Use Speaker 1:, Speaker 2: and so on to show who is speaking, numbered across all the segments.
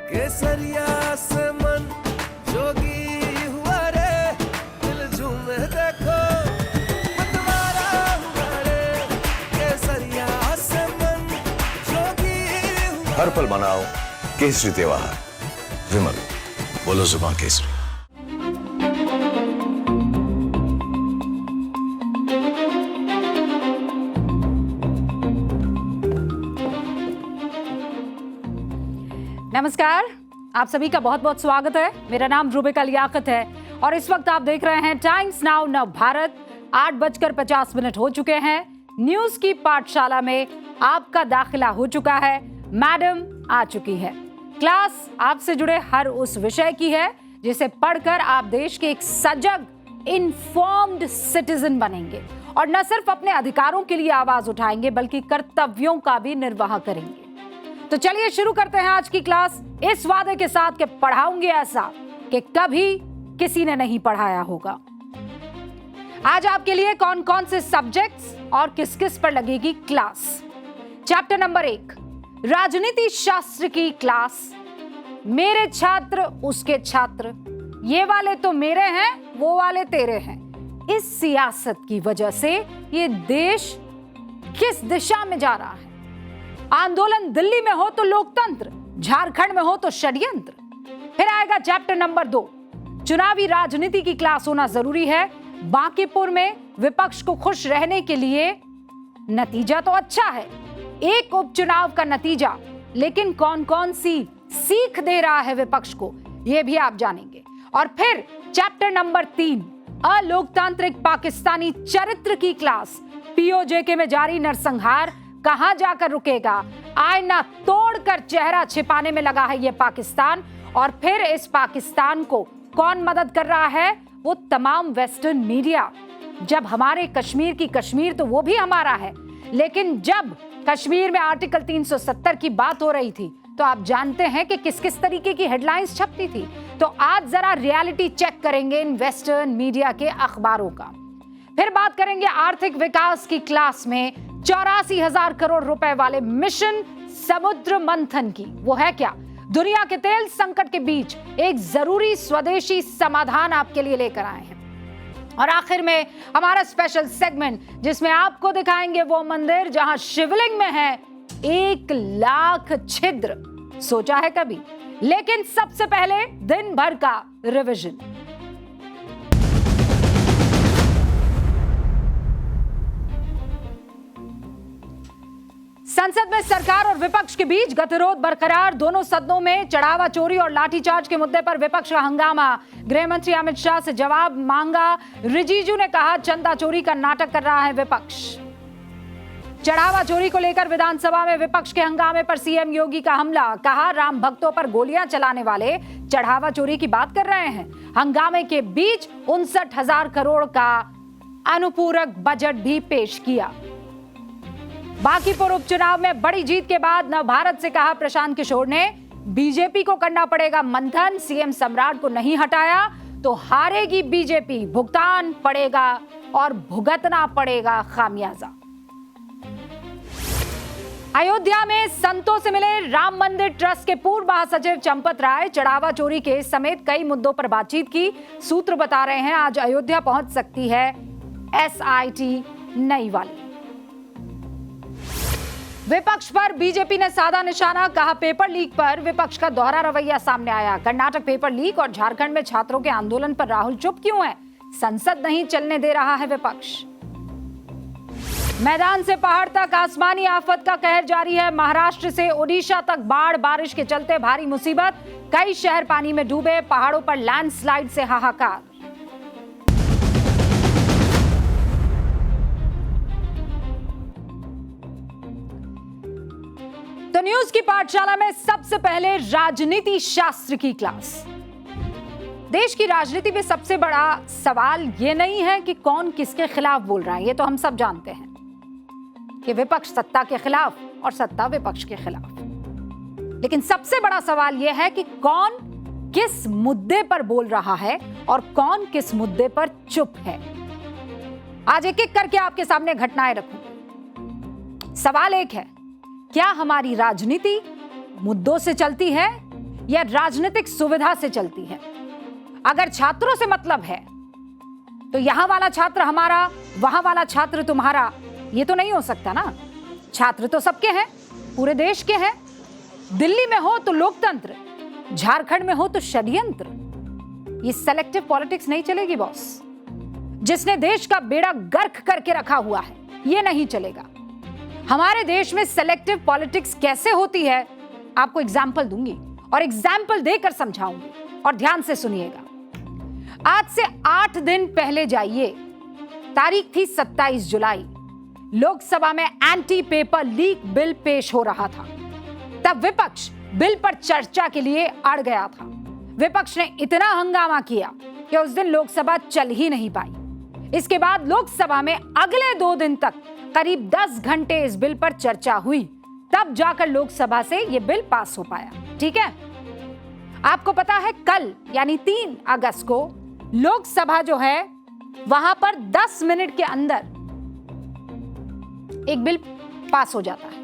Speaker 1: केसरिया से मन जोगी हुआ रे, दिल झूमे देखो मतवारा हुआ रे, केसरिया से मन जोगी हुआ।
Speaker 2: हर पल मनाओ केसरी त्योहार। विमल, बोलो जुबान केसरी।
Speaker 3: नमस्कार, आप सभी का बहुत बहुत स्वागत है। मेरा नाम रूबिका लियाकत है और इस वक्त आप देख रहे हैं टाइम्स नाउ नव भारत। 8:50 हो चुके हैं। न्यूज की पाठशाला में आपका दाखिला हो चुका है। मैडम आ चुकी है। क्लास आपसे जुड़े हर उस विषय की है जिसे पढ़कर आप देश के एक सजग, इन्फॉर्म्ड सिटीजन बनेंगे और न सिर्फ अपने अधिकारों के लिए आवाज उठाएंगे बल्कि कर्तव्यों का भी निर्वाह करेंगे। तो चलिए शुरू करते हैं आज की क्लास इस वादे के साथ कि पढ़ाऊंगी ऐसा कि कभी किसी ने नहीं पढ़ाया होगा। आज आपके लिए कौन कौन से सब्जेक्ट्स और किस किस पर लगेगी क्लास। चैप्टर नंबर 1, राजनीति शास्त्र की क्लास। मेरे छात्र, उसके छात्र, ये वाले तो मेरे हैं, वो वाले तेरे हैं। इस सियासत की वजह से ये देश किस दिशा में जा रहा है। आंदोलन दिल्ली में हो तो लोकतंत्र, झारखंड में हो तो षड्यंत्र। फिर आएगा चैप्टर नंबर 2, चुनावी राजनीति की क्लास होना जरूरी है। बांकीपुर में विपक्ष को खुश रहने के लिए नतीजा तो अच्छा है, एक उपचुनाव का नतीजा, लेकिन कौन कौन सी सीख दे रहा है विपक्ष को, यह भी आप जानेंगे। और फिर चैप्टर नंबर 3, अलोकतांत्रिक पाकिस्तानी चरित्र की क्लास। पीओजेके में जारी नरसंहार कहां जाकर रुकेगा। आईना तोड़कर चेहरा छिपाने में लगा है यह पाकिस्तान। और फिर इस पाकिस्तान को कौन मदद कर रहा है, वो तमाम वेस्टर्न मीडिया। जब हमारे कश्मीर की कश्मीर तो वो भी हमारा है, लेकिन जब कश्मीर में आर्टिकल 370 की बात हो रही थी तो आप जानते हैं कि किस किस तरीके की हेडलाइंस छपती थी। तो आज जरा रियलिटी चेक करेंगे इन वेस्टर्न मीडिया के अखबारों का। फिर बात करेंगे आर्थिक विकास की क्लास में 84,000 करोड़ रुपए वाले मिशन समुद्र मंथन की। वो है क्या? दुनिया के तेल संकट के बीच एक जरूरी स्वदेशी समाधान आपके लिए लेकर आए हैं। और आखिर में हमारा स्पेशल सेगमेंट जिसमें आपको दिखाएंगे वो मंदिर जहां शिवलिंग में है 1 लाख छिद्र। सोचा है कभी? लेकिन सबसे पहले दिन भर का रिवीजन। संसद में सरकार और विपक्ष के बीच गतिरोध बरकरार। दोनों सदनों में चढ़ावा चोरी और लाठीचार्ज के मुद्दे पर विपक्ष का हंगामा। गृह मंत्री अमित शाह से जवाब मांगा। रिजिजू ने कहा चंदा चोरी का नाटक कर रहा है विपक्ष। चढ़ावा चोरी को लेकर विधानसभा में विपक्ष के हंगामे पर सीएम योगी का हमला। कहा राम भक्तों पर गोलियां चलाने वाले चढ़ावा चोरी की बात कर रहे हैं। हंगामे के बीच 59,000 करोड़ का अनुपूरक बजट भी पेश किया। बांकीपुर उपचुनाव में बड़ी जीत के बाद नवभारत से कहा प्रशांत किशोर ने बीजेपी को करना पड़ेगा मंथन। सीएम सम्राट को नहीं हटाया तो हारेगी बीजेपी, भुगतान पड़ेगा और भुगतना पड़ेगा खामियाजा। अयोध्या में संतों से मिले राम मंदिर ट्रस्ट के पूर्व महासचिव चंपत राय। चढ़ावा चोरी के समेत कई मुद्दों पर बातचीत की। सूत्र बता रहे हैं आज अयोध्या पहुंच सकती है एसआईटी नई वाली। विपक्ष पर बीजेपी ने साधा निशाना। कहा पेपर लीक पर विपक्ष का दोहरा रवैया सामने आया। कर्नाटक पेपर लीक और झारखंड में छात्रों के आंदोलन पर राहुल चुप क्यों है? संसद नहीं चलने दे रहा है विपक्ष। मैदान से पहाड़ तक आसमानी आफत का कहर जारी है। महाराष्ट्र से ओडिशा तक बाढ़, बारिश के चलते भारी मुसीबत। कई शहर पानी में डूबे। पहाड़ों पर लैंडस्लाइड से हाहाकार। तो न्यूज की पाठशाला में सबसे पहले राजनीति शास्त्र की क्लास। देश की राजनीति में सबसे बड़ा सवाल यह नहीं है कि कौन किसके खिलाफ बोल रहा है, ये तो हम सब जानते हैं कि विपक्ष सत्ता के खिलाफ और सत्ता विपक्ष के खिलाफ। लेकिन सबसे बड़ा सवाल यह है कि कौन किस मुद्दे पर बोल रहा है और कौन किस मुद्दे पर चुप है। आज एक एक करके आपके सामने घटनाएं रखूं। सवाल एक है, क्या हमारी राजनीति मुद्दों से चलती है यह राजनीतिक सुविधा से चलती है। अगर छात्रों से मतलब है तो यहां वाला छात्र हमारा, वहां वाला छात्र तुम्हारा, ये तो नहीं हो सकता ना। छात्र तो सबके हैं, पूरे देश के हैं। दिल्ली में हो तो लोकतंत्र, झारखंड में हो तो षड्यंत्र। ये सेलेक्टिव पॉलिटिक्स नहीं चलेगी बॉस। जिसने देश का बेड़ा गर्क करके रखा हुआ है, ये नहीं चलेगा। हमारे देश में सेलेक्टिव पॉलिटिक्स कैसे होती है आपको एग्जाम्पल दूंगी और एग्जाम्पल देकर समझाऊंगी, और ध्यान से सुनिएगा। आज से 8 दिन पहले जाइए, तारीख थी 27 जुलाई। लोकसभा में एंटी पेपर लीक बिल पेश हो रहा था। तब विपक्ष बिल पर चर्चा के लिए अड़ गया था। विपक्ष ने इतना हंगामा किया कि उस दिन लोकसभा चल ही नहीं पाई। इसके बाद लोकसभा में अगले 2 दिन तक करीब 10 घंटे इस बिल पर चर्चा हुई, तब जाकर लोकसभा से यह बिल पास हो पाया। ठीक है, आपको पता है कल यानी 3 अगस्त को लोकसभा जो है वहां पर 10 मिनट के अंदर एक बिल पास हो जाता है।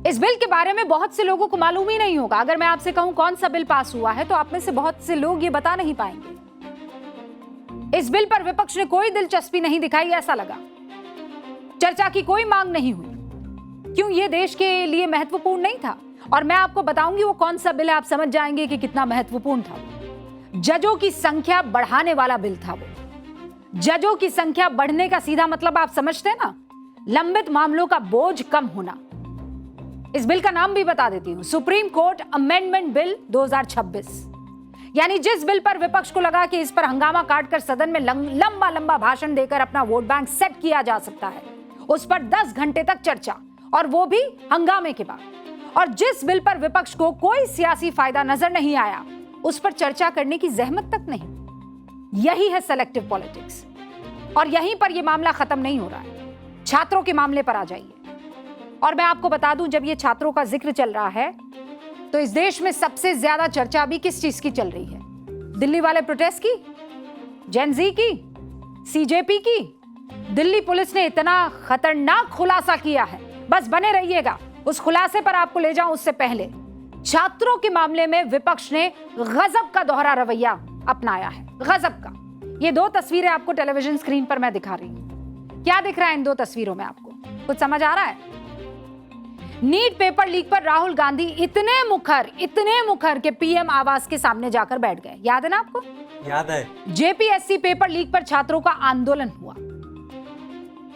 Speaker 3: इस बिल के बारे में बहुत से लोगों को मालूम ही नहीं होगा। अगर मैं आपसे कहूं कौन सा बिल पास हुआ है तो आप में से बहुत से लोग ये बता नहीं पाएंगे। इस बिल पर विपक्ष ने कोई दिलचस्पी नहीं दिखाई, ऐसा लगा। चर्चा की कोई मांग नहीं हुई। क्यों? ये देश के लिए महत्वपूर्ण नहीं था। और मैं आपको बताऊंगी वो कौन सा बिल है, आप समझ जाएंगे कि कितना महत्वपूर्ण था। जजों की संख्या बढ़ाने वाला बिल था वो। जजों की संख्या बढ़ने का सीधा मतलब आप समझते हैं ना, लंबित मामलों का बोझ कम होना। इस बिल का नाम भी बता देती हूं, सुप्रीम कोर्ट अमेंडमेंट बिल 2026। यानी जिस बिल पर विपक्ष को लगा कि इस पर हंगामा काटकर सदन में लंबा लंबा भाषण देकर अपना वोट बैंक सेट किया जा सकता है, उस पर 10 घंटे तक चर्चा, और वो भी हंगामे के बाद। और जिस बिल पर विपक्ष को कोई सियासी फायदा नजर नहीं आया, उस पर चर्चा करने की जहमत तक नहीं। यही है सेलेक्टिव पॉलिटिक्स। और यहीं पर यह मामला खत्म नहीं हो रहा है। छात्रों के मामले पर आ जाइए। और मैं आपको बता दूं, जब ये छात्रों का जिक्र चल रहा है तो इस देश में सबसे ज्यादा चर्चा अभी किस चीज की चल रही है? दिल्ली वाले प्रोटेस्ट की, जेन ज़ी की, सीजेपी की। दिल्ली पुलिस ने इतना खतरनाक खुलासा किया है, बस बने रहिएगा, उस खुलासे पर आपको ले जाऊं उससे पहले छात्रों के मामले में विपक्ष ने गजब का दोहरा रवैया अपनाया है। गजब का। ये 2 तस्वीरें आपको टेलीविजन स्क्रीन पर मैं दिखा रही हूं। क्या दिख रहा है इन 2 तस्वीरों में? आपको कुछ समझ आ रहा है? नीट पेपर लीक पर राहुल गांधी इतने मुखर के पीएम आवास के सामने जाकर बैठ गए। याद है ना आपको?
Speaker 4: याद है।
Speaker 3: जेपीएससी पेपर लीक पर छात्रों का आंदोलन हुआ।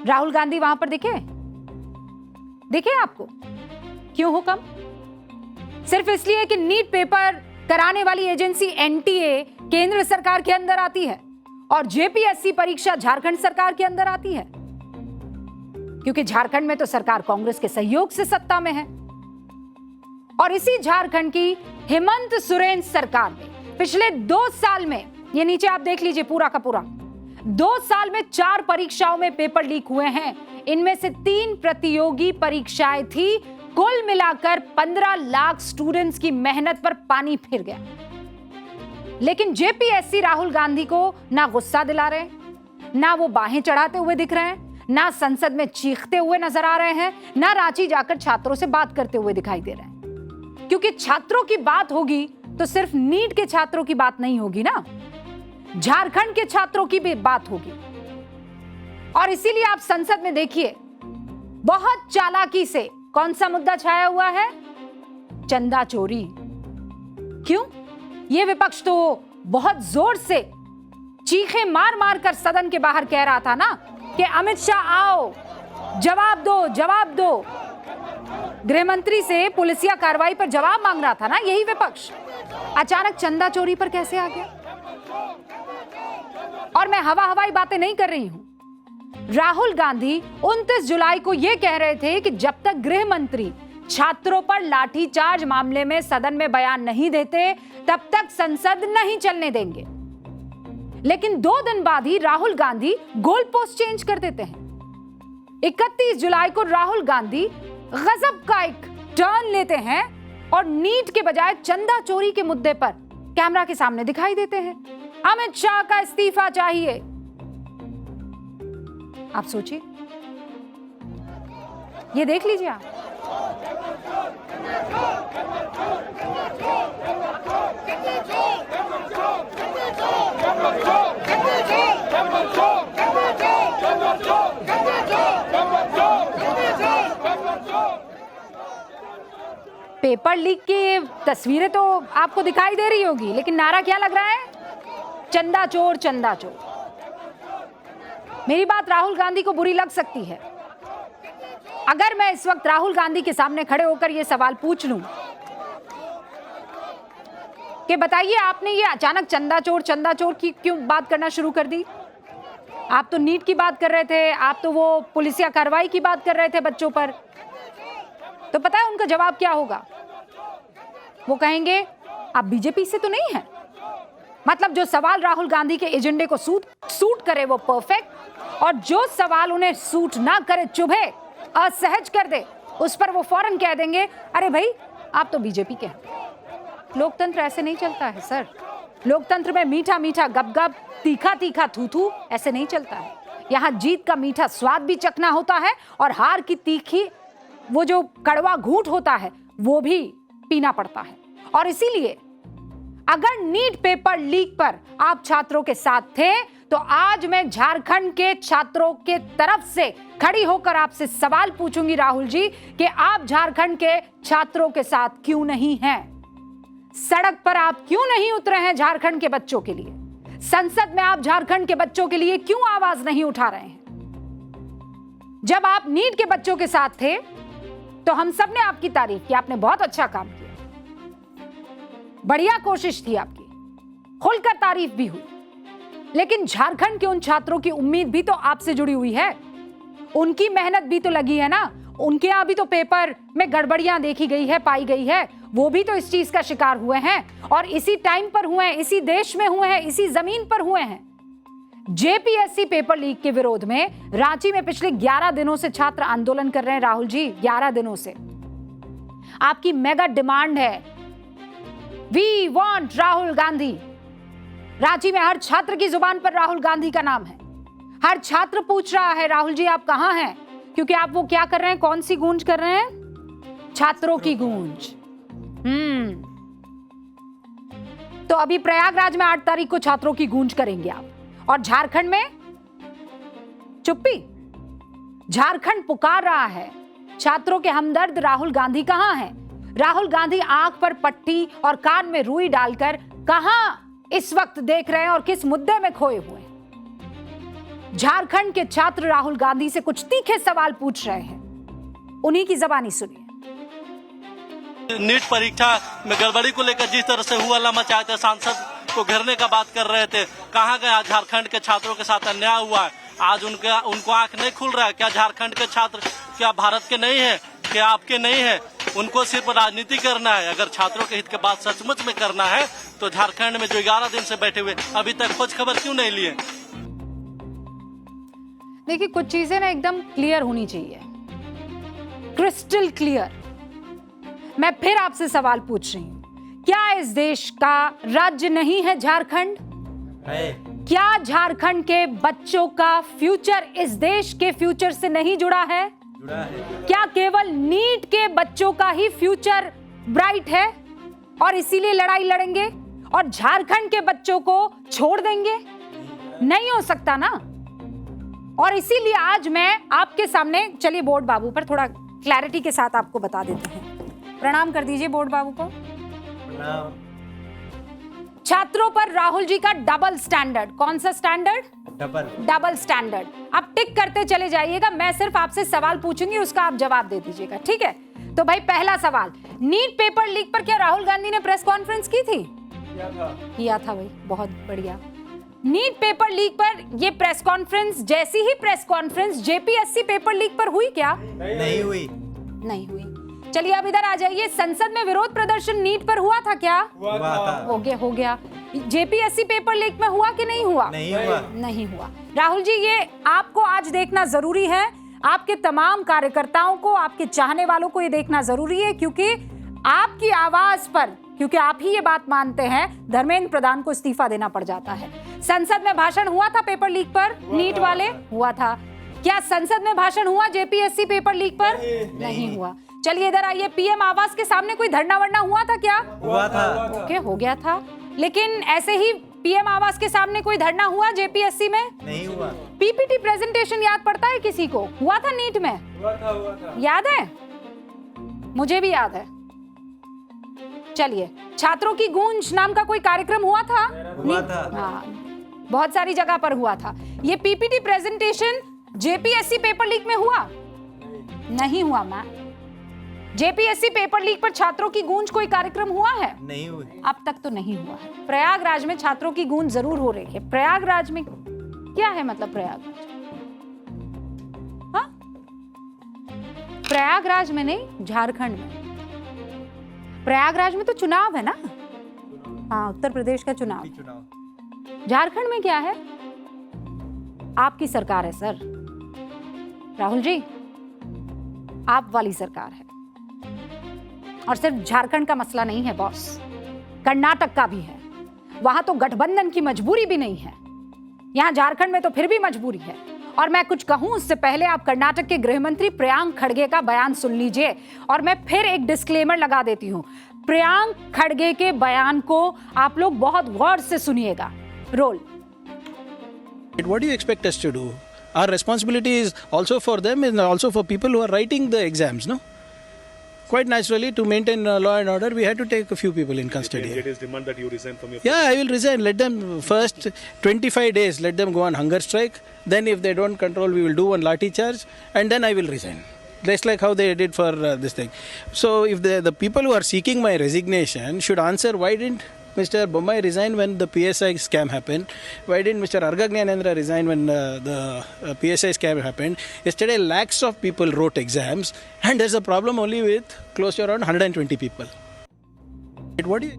Speaker 3: राहुल गांधी वहां पर दिखे आपको? क्यों हुक्म? सिर्फ इसलिए कि नीट पेपर कराने वाली एजेंसी एनटीए केंद्र सरकार के अंदर आती है और जेपीएससी परीक्षा झारखंड सरकार के अंदर आती है, क्योंकि झारखंड में तो सरकार कांग्रेस के सहयोग से सत्ता में है। और इसी झारखंड की हेमंत सोरेन सरकार ने पिछले 2 साल में, ये नीचे आप देख लीजिए पूरा का पूरा, 2 साल में 4 परीक्षाओं में पेपर लीक हुए हैं। इनमें से 3 प्रतियोगी परीक्षाएं थी। कुल मिलाकर 15 लाख स्टूडेंट्स की मेहनत पर पानी फिर गया। लेकिन जेपीएससी राहुल गांधी को ना गुस्सा दिला रहे, ना वो बाहें चढ़ाते हुए दिख रहे हैं, ना संसद में चीखते हुए नजर आ रहे हैं, ना रांची जाकर छात्रों से बात करते हुए दिखाई दे रहे हैं। क्योंकि छात्रों की बात होगी तो सिर्फ नीट के छात्रों की बात नहीं होगी ना, झारखंड के छात्रों की भी बात होगी। और इसीलिए आप संसद में देखिए, बहुत चालाकी से कौन सा मुद्दा छाया हुआ है? चंदा चोरी। क्यों? यह विपक्ष तो बहुत जोर से चीखे मार मार कर सदन के बाहर कह रहा था ना कि अमित शाह आओ, जवाब दो। गृह मंत्री से पुलिसिया कार्रवाई पर जवाब मांग रहा था ना यही विपक्ष। अचानक चंदा चोरी पर कैसे आ गया? और मैं हवाई बातें नहीं कर रही हूं। राहुल गांधी 29 जुलाई को यह कह रहे थे कि जब तक गृह मंत्री छात्रों पर लाठीचार्ज मामले में सदन में बयान नहीं देते तब तक संसद नहीं चलने देंगे। लेकिन 2 दिन बाद ही Rahul Gandhi goal post change कर देते हैं। 31 जुलाई को राहुल गांधी गजब का एक टर्न लेते हैं और नीट के बजाय चंदा चोरी के मुद्दे पर कैमरा के सामने दिखाई देते हैं। अमित शाह का इस्तीफा चाहिए। आप सोचिए, ये देख लीजिए आप। पेपर लीक की तस्वीरें तो आपको दिखाई दे रही होगी, लेकिन नारा क्या लग रहा है? चंदा चोर, चंदा चोर। मेरी बात राहुल गांधी को बुरी लग सकती है। अगर मैं इस वक्त राहुल गांधी के सामने खड़े होकर यह सवाल पूछ लूं कि बताइए आपने ये अचानक चंदा चोर की क्यों बात करना शुरू कर दी? आप तो नीट की बात कर रहे थे, आप तो वो पुलिसिया कार्रवाई की बात कर रहे थे बच्चों पर। तो पता है उनका जवाब क्या होगा? वो कहेंगे आप बीजेपी से तो नहीं है। मतलब जो सवाल राहुल गांधी के एजेंडे को सूट करे वो परफेक्ट, और जो सवाल उन्हें सूट ना करे, चुभे, असहज कर दे, उस पर वो फौरन कह देंगे अरे भाई आप तो बीजेपी के हैं। लोकतंत्र ऐसे नहीं चलता है सर। लोकतंत्र में मीठा मीठा गप-गप, तीखा तीखा थू-थू ऐसे नहीं चलता है। यहाँ जीत का मीठा स्वाद भी चखना होता है और हार की तीखी वो जो कड़वा घूंट होता है वो भी पीना पड़ता है। और इसीलिए अगर नीट पेपर लीक पर आप छात्रों के साथ थे तो आज मैं झारखंड के छात्रों के तरफ से खड़ी होकर आपसे सवाल पूछूंगी राहुल जी कि आप झारखंड के छात्रों के साथ क्यों नहीं हैं? सड़क पर आप क्यों नहीं उतरे हैं झारखंड के बच्चों के लिए? संसद में आप झारखंड के बच्चों के लिए क्यों आवाज नहीं उठा रहे हैं? जब आप नीट के बच्चों के साथ थे तो हम सब ने आपकी तारीफ की, आपने बहुत अच्छा काम किया, बढ़िया कोशिश थी आपकी, खुलकर तारीफ भी हुई। लेकिन झारखंड के उन छात्रों की उम्मीद भी तो आपसे जुड़ी हुई है, उनकी मेहनत भी तो लगी है ना। उनके यहां भी तो पेपर में गड़बड़ियां देखी गई है, पाई गई है, वो भी तो इस चीज का शिकार हुए हैं और इसी टाइम पर हुए हैं, इसी देश में हुए हैं, इसी जमीन पर हुए हैं। जेपीएससी पेपर लीक के विरोध में रांची में पिछले 11 दिनों से छात्र आंदोलन कर रहे हैं राहुल जी। 11 दिनों से आपकी मेगा डिमांड है, वी वांट राहुल गांधी। रांची में हर छात्र की जुबान पर राहुल गांधी का नाम है। हर छात्र पूछ रहा है राहुल जी आप कहां हैं? क्योंकि आप वो क्या कर रहे हैं, कौन सी गूंज कर रहे हैं? छात्रों की गूंज। तो अभी प्रयागराज में 8 तारीख को छात्रों की गूंज करेंगे आप, और झारखंड में चुप्पी। झारखंड पुकार रहा है, छात्रों के हमदर्द राहुल गांधी कहां हैं? राहुल गांधी आंख पर पट्टी और कान में रुई डालकर कहां इस वक्त देख रहे हैं और किस मुद्दे में खोए हुए हैं? झारखंड के छात्र राहुल गांधी से कुछ तीखे सवाल पूछ रहे हैं, उन्हीं की जबानी सुनिए।
Speaker 4: नीट परीक्षा में गड़बड़ी को लेकर जिस तरह से हुआ मचाए थे, सांसद को घेरने का बात कर रहे थे, कहाँ गया? झारखंड के छात्रों के साथ अन्याय हुआ है, आज उनको आंख नहीं खुल रहा है क्या? झारखंड के छात्र क्या भारत के नहीं है, क्या आपके नहीं है? उनको सिर्फ राजनीति करना है। अगर छात्रों के हित के बात सचमुच में करना है तो झारखंड में जो 11 दिन से बैठे हुए अभी तक खोज खबर क्यों नहीं लिए?
Speaker 3: देखिए कुछ चीजें ना एकदम क्लियर होनी चाहिए, क्रिस्टल क्लियर। मैं फिर आपसे सवाल पूछ रही हूं, क्या इस देश का राज्य नहीं है झारखंड? क्या झारखंड के बच्चों का फ्यूचर इस देश के फ्यूचर से नहीं जुड़ा है? क्या केवल नीट के बच्चों का ही फ्यूचर ब्राइट है और इसीलिए लड़ाई लड़ेंगे और झारखंड के बच्चों को छोड़ देंगे? नहीं हो सकता ना। और इसीलिए आज मैं आपके सामने, चलिए बोर्ड बाबू पर थोड़ा क्लैरिटी के साथ आपको बता देते हैं। प्रणाम कर दीजिए बोर्ड बाबू को। प्रणाम। छात्रों पर राहुल जी का डबल स्टैंडर्ड। कौन सा स्टैंडर्ड? Double standard. आप टिक करते चले जाइएगा, मैं सिर्फ आपसे सवाल पूछूंगी, उसका आप जवाब दे दीजिएगा, ठीक है? तो भाई पहला सवाल, नीट पेपर लीक पर क्या राहुल गांधी ने प्रेस कॉन्फ्रेंस की थी? किया था भाई, बहुत बढ़िया। नीट पेपर लीक पर ये प्रेस कॉन्फ्रेंस जैसी ही press conference JPSC paper leak पर हुई क्या? नहीं हुई। चलिए अब इधर आ जाइए, संसद में विरोध प्रदर्शन नीट पर हुआ था क्या? हुआ था। हो गया। जेपीएससी पेपर लीक में हुआ कि नहीं हुआ? नहीं हुआ। राहुल जी ये आपको आज देखना जरूरी है, आपके तमाम कार्यकर्ताओं को, आपके चाहने वालों को ये देखना जरूरी है, क्योंकि आपकी आवाज पर, क्योंकि आप ही ये बात मानते हैं, धर्मेंद्र प्रधान को इस्तीफा देना पड़ जाता है। संसद में भाषण हुआ था पेपर लीक पर? नीट वाले हुआ था। क्या संसद में भाषण हुआ जेपीएससी पेपर लीक पर? नहीं हुआ। चलिए इधर आइए, पीएम आवास के सामने कोई धरना वरना हुआ था क्या? हुआ था। ओके, हो गया था। लेकिन ऐसे ही पीएम आवास के सामने कोई धरना हुआ जेपीएससी में? नहीं हुआ। पीपीटी प्रेजेंटेशन याद पड़ता है किसी को? हुआ था नीट में? हुआ था। याद है? मुझे भी याद है। चलिए, छात्रों की गूंज नाम का कोई कार्यक्रम हुआ था? हाँ, बहुत सारी जगह पर हुआ था। ये PPT presentation JPSC paper leak में हुआ? नहीं हुआ मैम। जेपीएससी पेपर लीक पर छात्रों की गूंज कोई कार्यक्रम हुआ है?
Speaker 5: नहीं हुई।
Speaker 3: अब तक तो नहीं हुआ है। प्रयागराज में छात्रों की गूंज जरूर हो रही है। प्रयागराज में क्या है, मतलब प्रयागराज? हाँ, प्रयागराज में नहीं, झारखंड में। प्रयागराज में तो चुनाव है ना? हाँ, उत्तर प्रदेश का चुनाव। झारखंड में क्या है? आपकी सरकार है सर, राहुल जी, आप वाली सरकार है। और सिर्फ झारखंड का मसला नहीं है बॉस, कर्नाटक का भी है। वहां तो गठबंधन की मजबूरी भी नहीं है, यहां झारखंड में तो फिर भी मजबूरी है। और मैं कुछ कहूं उससे पहले आप कर्नाटक के गृह मंत्री प्रियांक खड़गे का बयान सुन लीजिए। और मैं फिर एक डिस्क्लेमर लगा देती हूं, प्रियांक खड़गे के बयान को आप लोग बहुत गौर से सुनिएगा। Role.
Speaker 6: What do you expect us to do? Our responsibility is also for them and also for people who are writing the exams, no? Quite naturally, to maintain law and order, we had to take a few people in custody.
Speaker 7: It is demand that you resign from your.
Speaker 6: Yeah, I will resign. Let them first 25 days. Let them go on hunger strike. Then, if they don't control, we will do one lathi charge, and then I will resign. Just like how they did for this thing. So, if the people who are seeking my resignation should answer, why didn't Mr. Bommai resign when the PSI scam happened? Why didn't Mr. Argagnanendra resign when the PSI scam happened? Yesterday, lakhs of people wrote exams, and there's a problem only with close to around 120 people. What do you?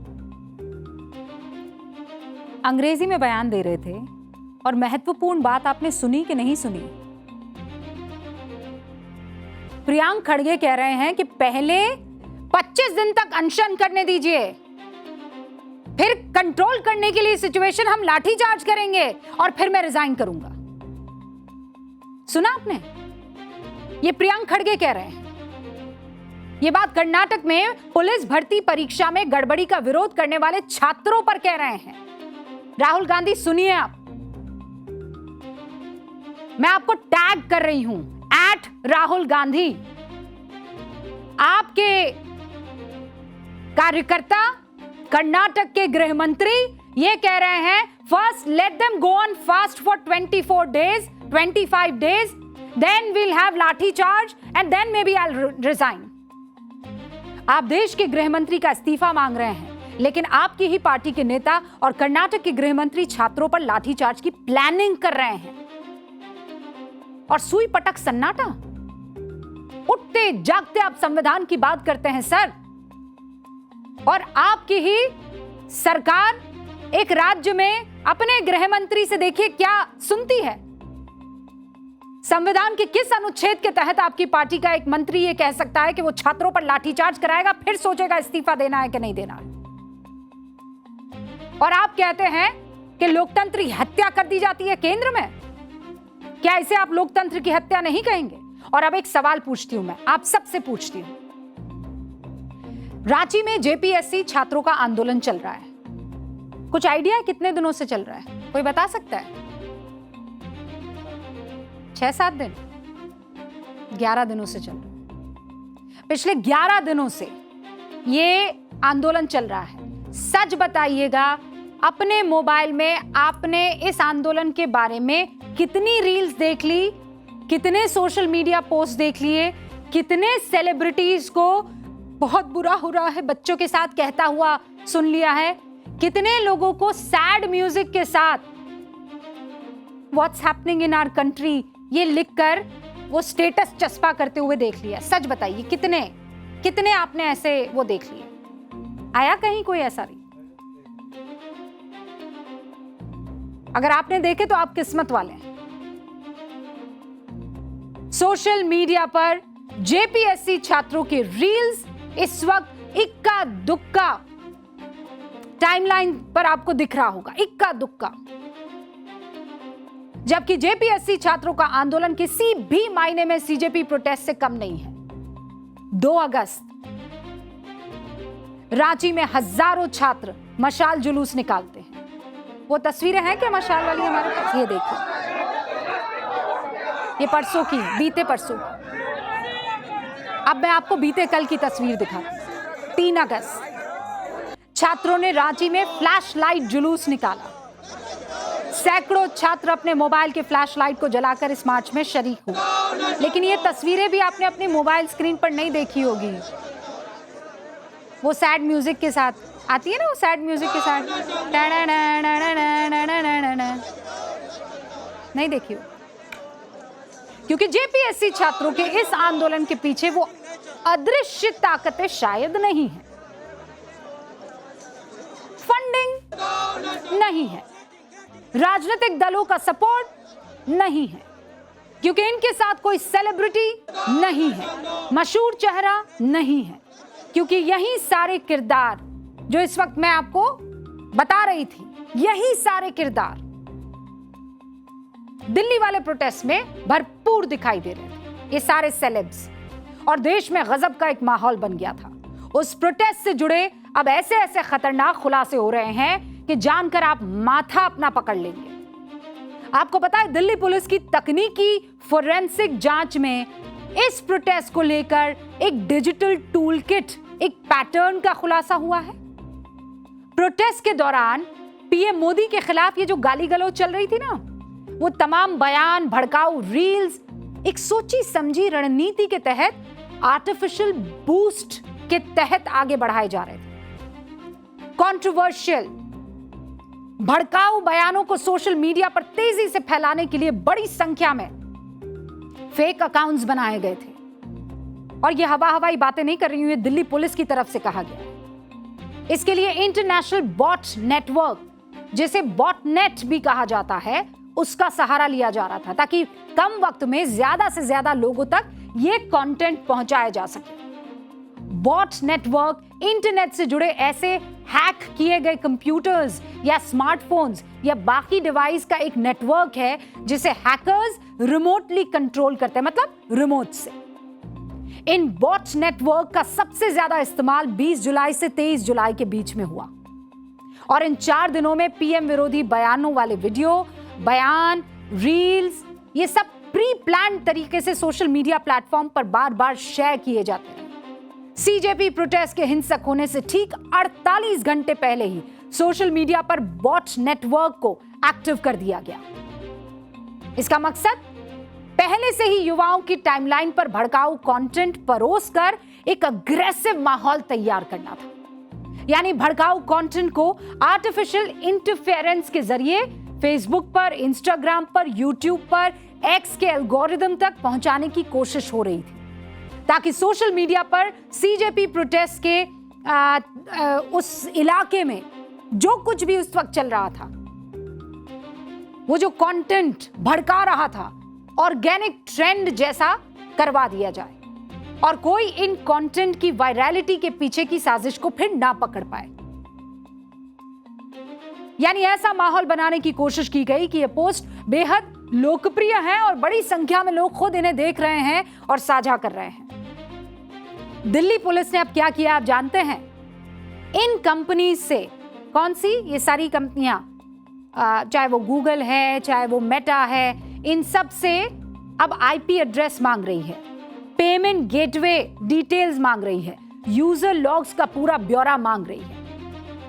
Speaker 3: अंग्रेजी में बयान दे रहे थे और महत्वपूर्ण बात आपने सुनी कि नहीं सुनी? प्रियांक खड़गे कह रहे हैं कि पहले 25 दिन तक अनशन करने दीजिए, फिर कंट्रोल करने के लिए सिचुएशन हम लाठीचार्ज करेंगे और फिर मैं रिजाइन करूंगा। सुना आपने? ये प्रियांक खड़गे कह रहे हैं। ये बात कर्नाटक में पुलिस भर्ती परीक्षा में गड़बड़ी का विरोध करने वाले छात्रों पर कह रहे हैं। राहुल गांधी सुनिए आप, मैं आपको टैग कर रही हूं @राहुल गांधी। आपके कार्यकर्ता कर्नाटक के गृह मंत्री ये कह रहे हैं, first let them go on fast for 24 days, 25 days, then we'll have लाठी charge and then maybe I'll resign। आप देश के गृह मंत्री का इस्तीफा मांग रहे हैं, लेकिन आपकी ही पार्टी के नेता और कर्नाटक के गृह मंत्री छात्रों पर लाठीचार्ज की प्लानिंग कर रहे हैं। और सुई पटक सन्नाटा, उठते जागते आप संविधान की बात करते हैं सर, और आपकी ही सरकार एक राज्य में अपने गृह मंत्री से देखिए क्या सुनती है। संविधान के किस अनुच्छेद के तहत आपकी पार्टी का एक मंत्री ये कह सकता है कि वो छात्रों पर लाठीचार्ज कराएगा, फिर सोचेगा इस्तीफा देना है कि नहीं देना है? और आप कहते हैं कि लोकतंत्र की हत्या कर दी जाती है केंद्र में। क्या इसे आप लोकतंत्र की हत्या नहीं कहेंगे? और अब एक सवाल पूछती हूं, मैं आप सबसे पूछती हूं। रांची में जेपीएससी छात्रों का आंदोलन चल रहा है, कुछ आइडिया है कितने दिनों से चल रहा है? कोई बता सकता है? 6-7 दिन, 11 दिनों से चल रहा है। पिछले 11 दिनों से ये आंदोलन चल रहा है। सच बताइएगा, अपने मोबाइल में आपने इस आंदोलन के बारे में कितनी रील्स देख ली, कितने सोशल मीडिया पोस्ट देख लिए, कितने सेलिब्रिटीज को बहुत बुरा हो रहा है बच्चों के साथ कहता हुआ सुन लिया है, कितने लोगों को सैड म्यूजिक के साथ what's happening in our country ये लिखकर वो स्टेटस चस्पा करते हुए देख लिया। सच बताइए कितने आपने ऐसे वो देख लिए? आया कहीं कोई ऐसा रील? अगर आपने देखे तो आप किस्मत वाले हैं। सोशल मीडिया पर जेपीएससी छात्रों के रील्स इस वक्त इक्का दुक्का टाइमलाइन पर आपको दिख रहा होगा, इक्का दुक्का। जबकि जेपीएससी छात्रों का आंदोलन किसी भी मायने में सीजेपी प्रोटेस्ट से कम नहीं है। 2 अगस्त रांची में हजारों छात्र मशाल जुलूस निकालते हैं। वो तस्वीरें हैं क्या मशाल वाली हमारे पास? ये देखिए, ये परसों की, बीते परसों। अब मैं आपको बीते कल की तस्वीर दिखाती हूं। 3 अगस्त छात्रों ने रांची में फ्लैश लाइट जुलूस निकाला। सैकड़ों छात्र अपने मोबाइल के फ्लैश लाइट को जलाकर इस मार्च में शरीक हुए। लेकिन ये तस्वीरें भी आपने अपनी मोबाइल स्क्रीन पर नहीं देखी होगी, वो सैड म्यूजिक के साथ आती है ना, वो सैड म्यूजिक के साथ नहीं देखी हो, क्योंकि जेपीएससी छात्रों के इस आंदोलन के पीछे वो अदृश्य ताकतें शायद नहीं है, फंडिंग नहीं है, राजनीतिक दलों का सपोर्ट नहीं है, क्योंकि इनके साथ कोई सेलिब्रिटी नहीं है, मशहूर चेहरा नहीं है, क्योंकि यही सारे किरदार जो इस वक्त मैं आपको बता रही थी, यही सारे किरदार दिल्ली वाले प्रोटेस्ट में भरपूर दिखाई दे रहे थे। ये सारे सेलेब्स, और देश में गजब का एक माहौल बन गया था। उस प्रोटेस्ट से जुड़े अब ऐसे ऐसे खतरनाक खुलासे हो रहे हैं कि जानकर आप माथा अपना पकड़ लेंगे। आपको पता है, दिल्ली पुलिस की तकनीकी फोरेंसिक जांच में इस प्रोटेस्ट को लेकर एक डिजिटल टूल किट, एक पैटर्न का खुलासा हुआ है। प्रोटेस्ट के दौरान पीएम मोदी के खिलाफ ये जो गाली गलौज चल रही थी ना, वो तमाम बयान, भड़काऊ रील्स एक सोची समझी रणनीति के तहत, आर्टिफिशियल बूस्ट के तहत आगे बढ़ाए जा रहे थे। कंट्रोवर्शियल भड़काऊ बयानों को सोशल मीडिया पर तेजी से फैलाने के लिए बड़ी संख्या में फेक अकाउंट्स बनाए गए थे। और ये हवाई बातें नहीं कर रही हूं, ये दिल्ली पुलिस की तरफ से कहा गया। इसके लिए इंटरनेशनल बॉट नेटवर्क, जिसे बॉटनेट भी कहा जाता है, उसका सहारा लिया जा रहा था, ताकि कम वक्त में ज्यादा से ज्यादा लोगों तक ये कंटेंट पहुंचाया जा सके। बॉट नेटवर्क इंटरनेट से जुड़े ऐसे हैक किए गए कंप्यूटर्स या स्मार्टफोन्स या बाकी डिवाइस का एक नेटवर्क है जिसे हैकर्स रिमोटली कंट्रोल करते हैं, मतलब रिमोट से। इन बॉट नेटवर्क का सबसे ज्यादा इस्तेमाल 20 जुलाई से 23 जुलाई के बीच में हुआ, और इन 4 दिनों में पीएम विरोधी बयानों वाले वीडियो, बयान, रील्स, ये सब प्री प्लान तरीके से सोशल मीडिया प्लेटफॉर्म पर बार बार शेयर किए जाते हैं। सीजेपी प्रोटेस्ट के हिंसक होने से ठीक 48 घंटे पहले ही सोशल मीडिया पर बॉट नेटवर्क को एक्टिव कर दिया गया। इसका मकसद पहले से ही युवाओं की टाइमलाइन पर भड़काऊ कंटेंट परोसकर एक अग्रेसिव माहौल तैयार करना था। यानी भड़काऊ कंटेंट को आर्टिफिशियल इंटरफेरेंस के जरिए फेसबुक पर, इंस्टाग्राम पर, यूट्यूब पर, एक्स के एल्गोरिदम तक पहुंचाने की कोशिश हो रही थी, ताकि सोशल मीडिया पर सीजेपी प्रोटेस्ट के उस इलाके में जो कुछ भी उस वक्त चल रहा था, वो जो कंटेंट भड़का रहा था, ऑर्गेनिक ट्रेंड जैसा करवा दिया जाए और कोई इन कंटेंट की वायरलिटी के पीछे की साजिश को फिर ना पकड़ पाए। यानी ऐसा माहौल बनाने की कोशिश की गई कि ये पोस्ट बेहद लोकप्रिय है और बड़ी संख्या में लोग खुद इन्हें देख रहे हैं और साझा कर रहे हैं। दिल्ली पुलिस ने अब क्या किया आप जानते हैं? इन कंपनी से, कौन सी? ये सारी कंपनियां, चाहे वो गूगल है, चाहे वो मेटा है, इन सब से अब आईपी एड्रेस मांग रही है, पेमेंट गेटवे डिटेल्स मांग रही है, यूजर लॉग्स का पूरा ब्यौरा मांग रही है।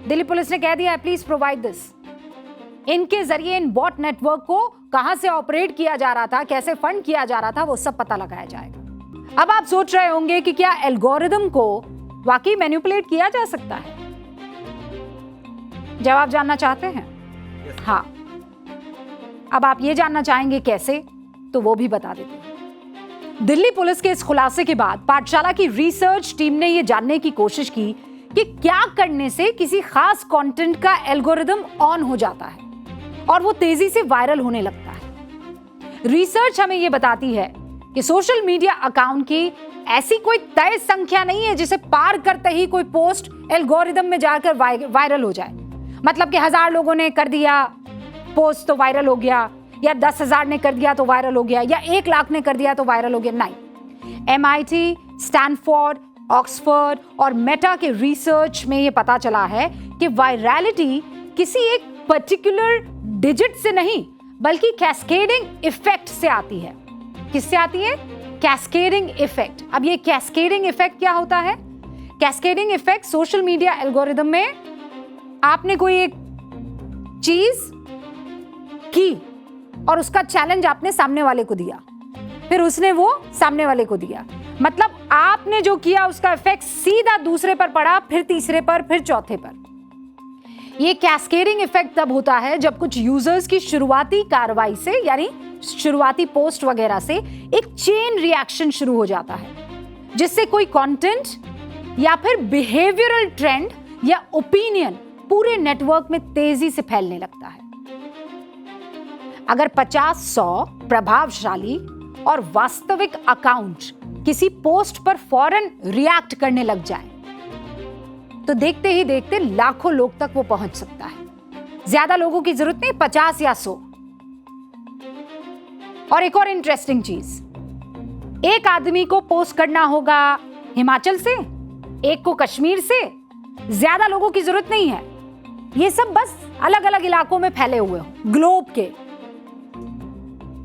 Speaker 3: दिल्ली पुलिस ने कह दिया है प्लीज प्रोवाइड दिस। इनके जरिए इन बॉट नेटवर्क को कहां से ऑपरेट किया जा रहा था, कैसे फंड किया जा रहा था, वो सब पता लगाया जाएगा। अब आप सोच रहे होंगे कि क्या एल्गोरिदम को वाकई मैनिपुलेट किया जा सकता है? जवाब जानना चाहते हैं? हाँ। अब आप ये जानना चाहेंगे कैसे, तो वो भी बता देते हैं। दिल्ली पुलिस के इस खुलासे के बाद पाठशाला की रिसर्च टीम ने यह जानने की कोशिश की कि क्या करने से किसी खास कंटेंट का एल्गोरिदम ऑन हो जाता है और वो तेजी से वायरल होने लगता है। रिसर्च हमें यह बताती है कि सोशल मीडिया अकाउंट की ऐसी कोई तय संख्या नहीं है जिसे पार करते ही कोई पोस्ट एल्गोरिदम में जाकर वायरल हो जाए। मतलब कि 1000 लोगों ने कर दिया पोस्ट तो वायरल हो गया, या 10,000 ने कर दिया तो वायरल हो गया, या 1 लाख ने कर दिया तो वायरल हो गया। नहीं, MIT, स्टैनफोर्ड, ऑक्सफोर्ड और मेटा के रिसर्च में यह पता चला है कि वायरलिटी किसी एक पर्टिकुलर डिजिट से नहीं बल्कि कैस्केडिंग इफेक्ट से आती है। किससे आती है? Cascading effect. अब ये कैस्केडिंग इफेक्ट क्या होता है? Cascading effect social media algorithm में आपने कोई एक चीज की और उसका चैलेंज आपने सामने वाले को दिया, फिर उसने वो सामने वाले को दिया, मतलब आपने जो किया उसका इफेक्ट सीधा दूसरे पर पड़ा, फिर तीसरे पर, फिर चौथे पर। ये कैस्केडिंग इफेक्ट तब होता है जब कुछ यूजर्स की शुरुआती कार्रवाई से, यानी शुरुआती पोस्ट वगैरह से एक चेन रिएक्शन शुरू हो जाता है, जिससे कोई कंटेंट या फिर बिहेवियरल ट्रेंड या ओपिनियन पूरे नेटवर्क में तेजी से फैलने लगता है। अगर 50-100 प्रभावशाली और वास्तविक अकाउंट किसी पोस्ट पर फौरन रिएक्ट करने लग जाए तो देखते ही देखते लाखों लोग तक वो पहुंच सकता है। ज्यादा लोगों की जरूरत नहीं, 50 या 100। और एक और इंटरेस्टिंग चीज, एक आदमी को पोस्ट करना होगा हिमाचल से, एक को कश्मीर से, ज्यादा लोगों की जरूरत नहीं है। ये सब बस अलग अलग इलाकों में फैले हुए हो ग्लोब के,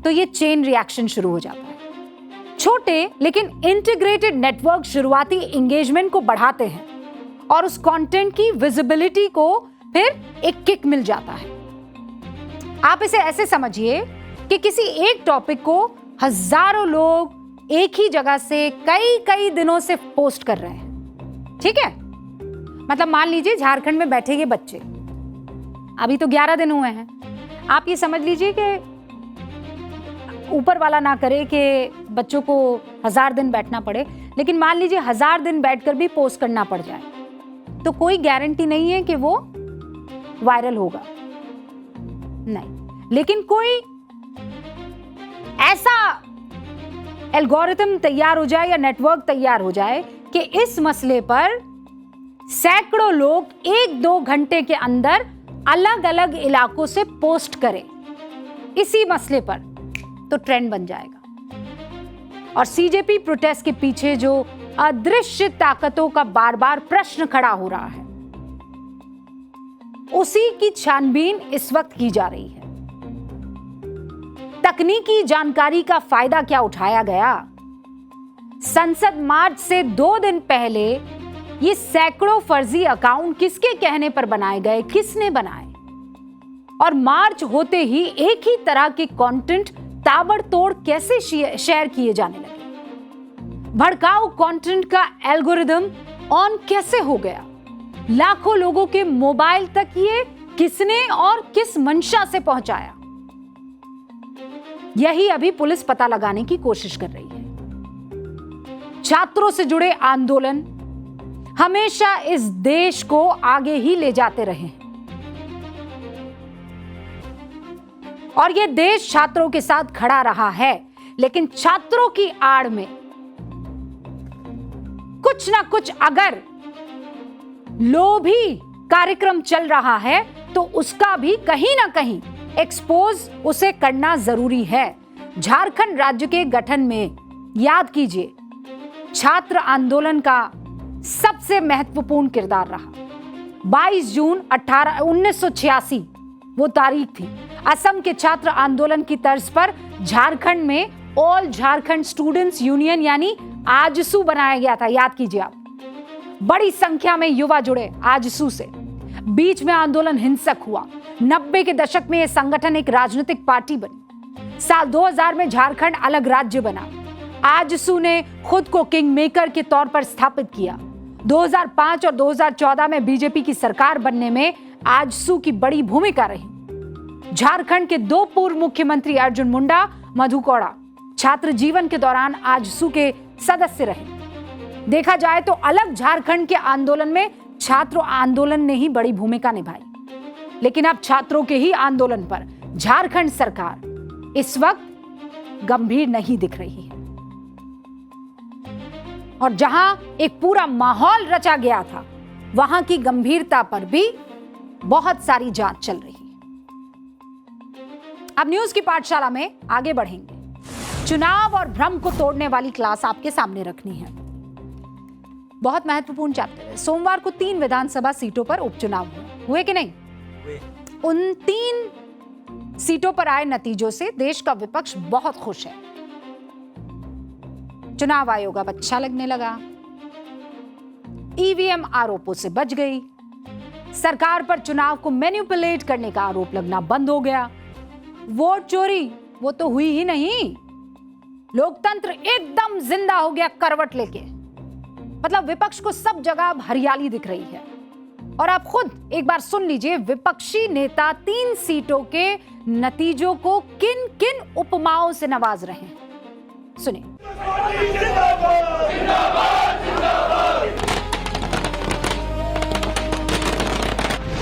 Speaker 3: तो ये चेन रिएक्शन शुरू हो जाता है। छोटे लेकिन इंटीग्रेटेड नेटवर्क शुरुआती एंगेजमेंट को बढ़ाते हैं और उस कंटेंट की विजिबिलिटी को फिर एक किक मिल जाता है। आप इसे ऐसे समझिए कि किसी एक टॉपिक को हजारों लोग एक ही जगह से कई कई दिनों से पोस्ट कर रहे हैं, ठीक है। मतलब मान लीजिए झारखंड में बैठे ये बच्चे, अभी तो 11 दिन हुए हैं, आप ये समझ लीजिए कि ऊपर वाला ना करे कि बच्चों को 1000 दिन बैठना पड़े, लेकिन मान लीजिए 1000 दिन बैठकर भी पोस्ट करना पड़ जाए, तो कोई गारंटी नहीं है कि वो वायरल होगा, नहीं। लेकिन कोई ऐसा एल्गोरिथम तैयार हो जाए या नेटवर्क तैयार हो जाए कि इस मसले पर सैकड़ों लोग 1-2 घंटे के अंदर अलग अलग इलाकों से पोस्ट करें इसी मसले पर, तो ट्रेंड बन जाएगा। और सीजेपी प्रोटेस्ट के पीछे जो अदृश्य ताकतों का बार बार प्रश्न खड़ा हो रहा है, उसी की छानबीन इस वक्त की जा रही है। तकनीकी जानकारी का फायदा क्या उठाया गया? संसद मार्च से 2 दिन पहले ये सैकड़ों फर्जी अकाउंट किसके कहने पर बनाए गए, किसने बनाए? और मार्च होते ही एक ही तरह के कंटेंट ताबड़तोड़ कैसे शेयर किए जाने लगे? भड़काऊ कंटेंट का एल्गोरिदम ऑन कैसे हो गया? लाखों लोगों के मोबाइल तक ये किसने और किस मंशा से पहुंचाया? यही अभी पुलिस पता लगाने की कोशिश कर रही है। छात्रों से जुड़े आंदोलन हमेशा इस देश को आगे ही ले जाते रहे हैं और यह देश छात्रों के साथ खड़ा रहा है, लेकिन छात्रों की आड़ में कुछ ना कुछ अगर लोभी कार्यक्रम चल रहा है तो उसका भी कहीं ना कहीं एक्सपोज उसे करना जरूरी है। झारखंड राज्य के गठन में याद कीजिए, छात्र आंदोलन का सबसे महत्वपूर्ण किरदार रहा। 22 जून 1986 वो तारीख थी। असम के छात्र आंदोलन की तर्ज पर झारखंड में ऑल झारखंड स्टूडेंट्स यूनियन यानी आजसू बनाया गया था, याद कीजिए आप। बड़ी संख्या में युवा जुड़े आजसू से। बीच में आंदोलन हिंसक हुआ। 90 के दशक में यह संगठन एक राजनीतिक पार्टी बनी। साल 2000 में झारखंड अलग राज्य बना। आजसू ने खुद को किंग मेकर के तौर पर स्थापित किया। 2005 और 2014 में बीजेपी की सरकार बनने में आजसू की बड़ी भूमिका रही। झारखंड के 2 पूर्व मुख्यमंत्री अर्जुन मुंडा, मधु कोड़ा छात्र जीवन के दौरान आजसू के सदस्य रहे। देखा जाए तो अलग झारखंड के आंदोलन में छात्र आंदोलन ने ही बड़ी भूमिका निभाई, लेकिन अब छात्रों के ही आंदोलन पर झारखंड सरकार इस वक्त गंभीर नहीं दिख रही है। और जहां एक पूरा माहौल रचा गया था, वहां की गंभीरता पर भी बहुत सारी जांच चल रही है। अब न्यूज की पाठशाला में आगे बढ़ेंगे। चुनाव और भ्रम को तोड़ने वाली क्लास आपके सामने रखनी है। बहुत महत्वपूर्ण चैप्टर है। सोमवार को 3 विधानसभा सीटों पर उपचुनाव हुए कि नहीं? उन 3 सीटों पर आए नतीजों से देश का विपक्ष बहुत खुश है। चुनाव आयोग अब अच्छा लगने लगा। ईवीएम आरोपों से बच गई। सरकार पर चुनाव को मैनिपुलेट करने का आरोप लगना बंद हो गया। वोट चोरी वो तो हुई ही नहीं, लोकतंत्र एकदम जिंदा हो गया करवट लेके। मतलब विपक्ष को सब जगह अब हरियाली दिख रही है। और आप खुद एक बार सुन लीजिए, विपक्षी नेता 3 सीटों के नतीजों को किन किन उपमाओं से नवाज रहे हैं, सुनिए।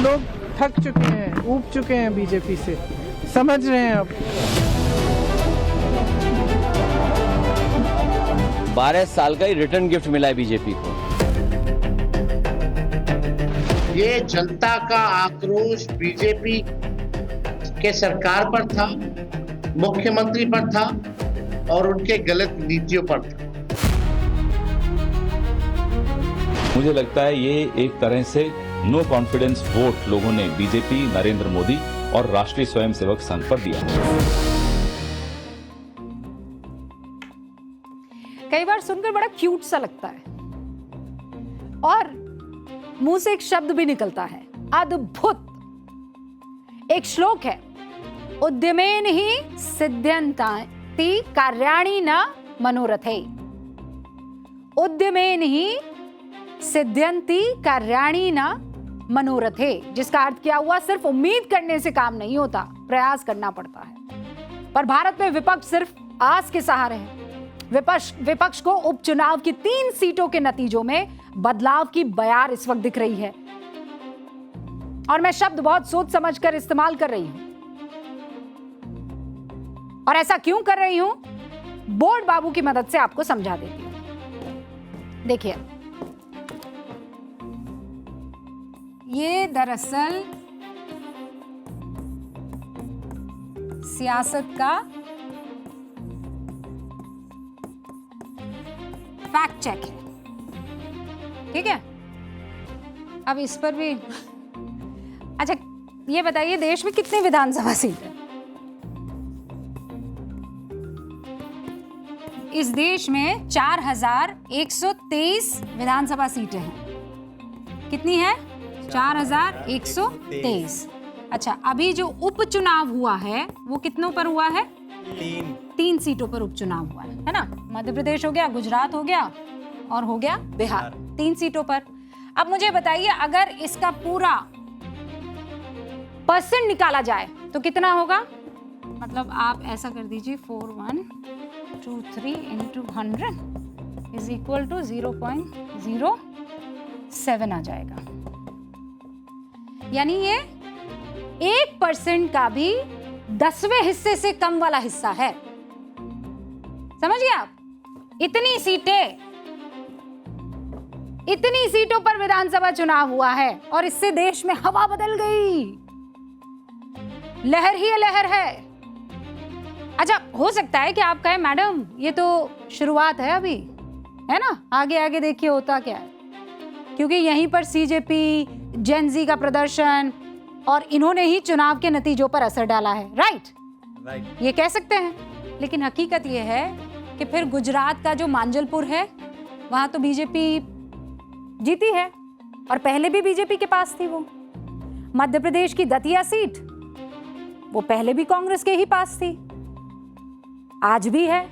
Speaker 5: लोग थक चुके हैं, ऊब चुके हैं बीजेपी से, समझ रहे हैं अब।
Speaker 7: 12 साल का ही रिटर्न गिफ्ट मिला है बीजेपी को।
Speaker 8: ये जनता का आक्रोश बीजेपी के सरकार पर था, मुख्यमंत्री पर था और उनके गलत नीतियों पर था।
Speaker 9: मुझे लगता है ये एक तरह से नो कॉन्फिडेंस वोट लोगों ने बीजेपी, नरेंद्र मोदी और राष्ट्रीय स्वयंसेवक संघ पर दिया।
Speaker 3: कई बार सुनकर बड़ा क्यूट सा लगता है और मुंह से एक शब्द भी निकलता है, अद्भुत। एक श्लोक है, उद्यमेन ही सिद्ध्यन्ति कार्याणि न मनोरथे। उद्यमेन ही सिद्ध्यन्ति कार्याणि न मनोरथे, जिसका अर्थ क्या हुआ, सिर्फ उम्मीद करने से काम नहीं होता, प्रयास करना पड़ता है। पर भारत में विपक्ष सिर्फ आस के सहारे है। विपक्ष को उपचुनाव की 3 सीटों के नतीजों में बदलाव की बयार इस वक्त दिख रही है। और मैं शब्द बहुत सोच समझकर इस्तेमाल कर रही हूं। और ऐसा क्यों कर रही हूं, बोर्ड बाबू की मदद से आपको समझा देती हूं। देखिए, ये दरअसल सियासत का फैक्ट चेक है, ठीक है। अब इस पर भी अच्छा, ये बताइए देश में कितनी विधानसभा सीट है? इस देश में 4123 विधानसभा सीटें हैं। कितनी है? 4123। अच्छा, अभी जो उपचुनाव हुआ है वो कितनों पर हुआ है? 3 सीटों पर उपचुनाव हुआ है ना। मध्य प्रदेश हो गया, गुजरात हो गया और हो गया बिहार, 3 सीटों पर। अब मुझे बताइए, अगर इसका पूरा परसेंट निकाला जाए तो कितना होगा? मतलब आप ऐसा कर दीजिए, 4123 इंटू 100 इज इक्वल टू 0.07 आ जाएगा। यानी ये 1% का भी 10वें हिस्से से कम वाला हिस्सा है। समझ गए आप? इतनी सीटों पर विधानसभा चुनाव हुआ है और इससे देश में हवा बदल गई। लहर ही लहर है। अच्छा, हो सकता है कि आप कहें मैडम ये तो शुरुआत है अभी, है ना, आगे आगे देखिए होता क्या है। क्योंकि यहीं पर सीजेपी, जेनजी का प्रदर्शन और इन्होंने ही चुनाव के नतीजों पर असर डाला है। राइट, ये कह सकते हैं। लेकिन हकीकत ये है कि फिर गुजरात का जो मांजलपुर है वहां तो बीजेपी जीती है और पहले भी बीजेपी के पास थी वो। मध्य प्रदेश की दतिया सीट वो पहले भी कांग्रेस के ही पास थी, आज भी है।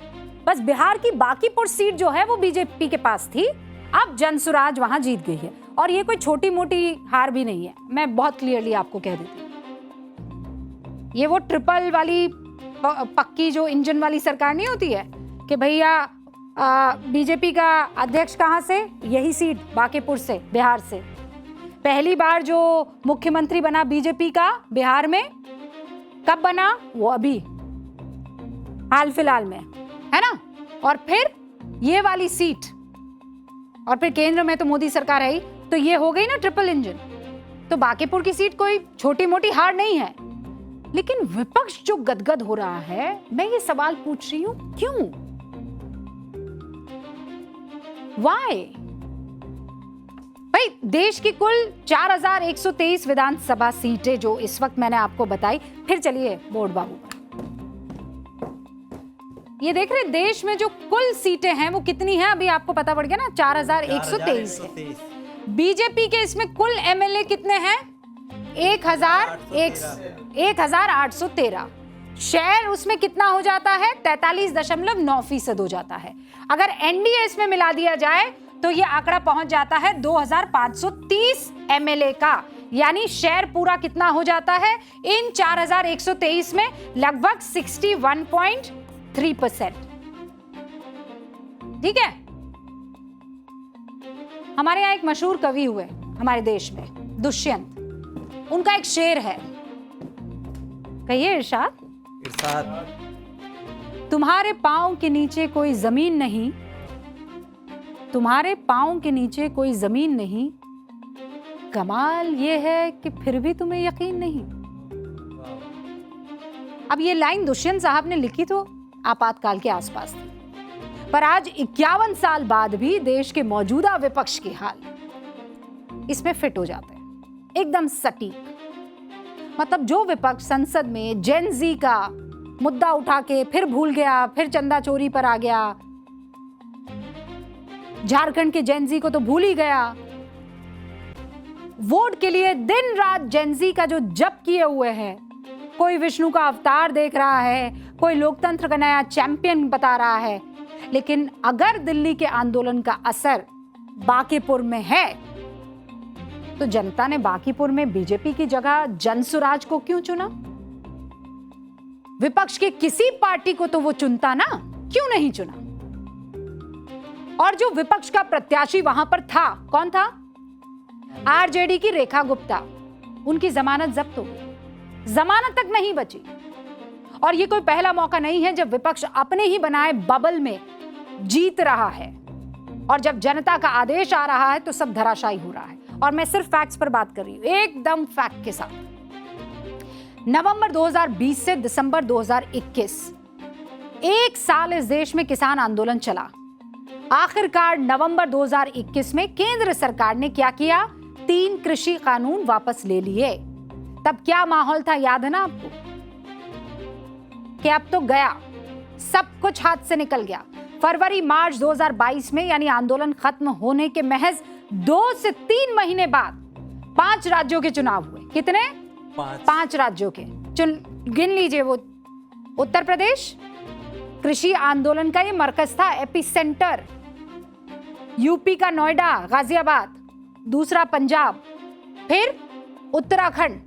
Speaker 3: बस बिहार की बांकीपुर सीट जो है वो बीजेपी के पास थी, अब जनसुराज वहां जीत गई है। और ये कोई छोटी मोटी हार भी नहीं है, मैं बहुत क्लियरली आपको कह देती हूँ। ये वो ट्रिपल वाली पक्की जो इंजन वाली सरकार नहीं होती है कि भैया बीजेपी का अध्यक्ष कहाँ से? यही सीट बांकीपुर से, बिहार से। पहली बार जो मुख्यमंत्री बना बीजेपी का बिहार में, कब बना? वो अभी हाल फिलहाल में, है ना। और फिर ये वाली सीट, और फिर केंद्र में तो मोदी सरकार है ही, तो ये हो गई ना ट्रिपल इंजन। तो बांकीपुर की सीट कोई छोटी मोटी हार नहीं है। लेकिन विपक्ष जो गदगद हो रहा है, मैं ये सवाल पूछ रही हूं, क्यों? वाई? भाई, देश की कुल 4123 विधानसभा सीटें जो इस वक्त मैंने आपको बताई। फिर चलिए बोर्ड बाबू पर। ये देख रहे, देश में जो कुल सीटें हैं वो कितनी हैं? अभी आपको पता पड़ गया ना, 4123 है। बीजेपी के इसमें कुल एमएलए कितने हैं? 1813। शेयर उसमें कितना हो जाता है? 43.9% हो जाता है। अगर एनडीए इसमें मिला दिया जाए तो ये आंकड़ा पहुंच जाता है 2530 एमएलए का, यानी शेयर पूरा कितना हो जाता है इन 4123 में? लगभग 61.3%। ठीक है। हमारे यहाँ एक मशहूर कवि हुए हमारे देश में, दुष्यंत। उनका एक शेर है, कहिए इरशाद। तुम्हारे पांव के नीचे कोई जमीन नहीं, तुम्हारे पांव के नीचे कोई जमीन नहीं, कमाल ये है कि फिर भी तुम्हें यकीन नहीं। अब ये लाइन दुष्यंत साहब ने लिखी तो आपातकाल के आसपास थी, पर आज 51 साल बाद भी देश के मौजूदा विपक्ष के हाल इसमें फिट हो जाते हैं, एकदम सटीक। मतलब जो विपक्ष संसद में जेन जी का मुद्दा उठा के फिर भूल गया, फिर चंदा चोरी पर आ गया, झारखंड के जेन जी को तो भूल ही गया, वोट के लिए दिन रात जेन जी का जो जप किए हुए हैं, कोई विष्णु का अवतार देख रहा है, कोई लोकतंत्र का नया चैंपियन बता रहा है। लेकिन अगर दिल्ली के आंदोलन का असर बांकीपुर में है तो जनता ने बांकीपुर में बीजेपी की जगह जनसुराज को क्यों चुना? विपक्ष की किसी पार्टी को तो वो चुनता ना, क्यों नहीं चुना? और जो विपक्ष का प्रत्याशी वहां पर था, कौन था? आरजेडी की रेखा गुप्ता। उनकी जमानत जब्त हो गई, जमानत तक नहीं बची। और ये कोई पहला मौका नहीं है जब विपक्ष अपने ही बनाए बबल में जीत रहा है, और जब जनता का आदेश आ रहा है तो सब धराशायी हो रहा है। और मैं सिर्फ फैक्ट्स पर बात कर रही हूं, एकदम फैक्ट के साथ। नवंबर 2020 से दिसंबर 2021, एक साल इस देश में किसान आंदोलन चला। आखिरकार नवंबर 2021 में केंद्र सरकार ने क्या किया? 3 कृषि कानून वापस ले लिए। तब क्या माहौल था, याद है ना आपको? कि अब तो गया, सब कुछ हाथ से निकल गया। फरवरी मार्च 2022 में, यानी आंदोलन खत्म होने के महज 2 से 3 महीने बाद 5 राज्यों के चुनाव हुए। कितने? 5 राज्यों के। गिन लीजिए वो। उत्तर प्रदेश कृषि आंदोलन का ये मरकज था, एपिसेंटर। यूपी का नोएडा, गाजियाबाद। दूसरा पंजाब, फिर उत्तराखंड,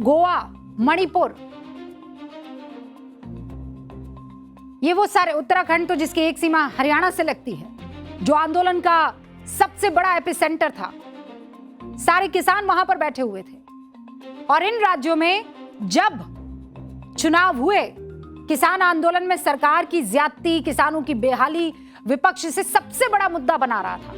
Speaker 3: गोवा, मणिपुर। ये वो सारे, उत्तराखंड तो जिसकी एक सीमा हरियाणा से लगती है, जो आंदोलन का सबसे बड़ा एपिसेंटर था। सारे किसान वहां पर बैठे हुए थे। और इन राज्यों में जब चुनाव हुए, किसान आंदोलन में सरकार की ज्यादती, किसानों की बेहाली विपक्ष से सबसे बड़ा मुद्दा बना रहा था,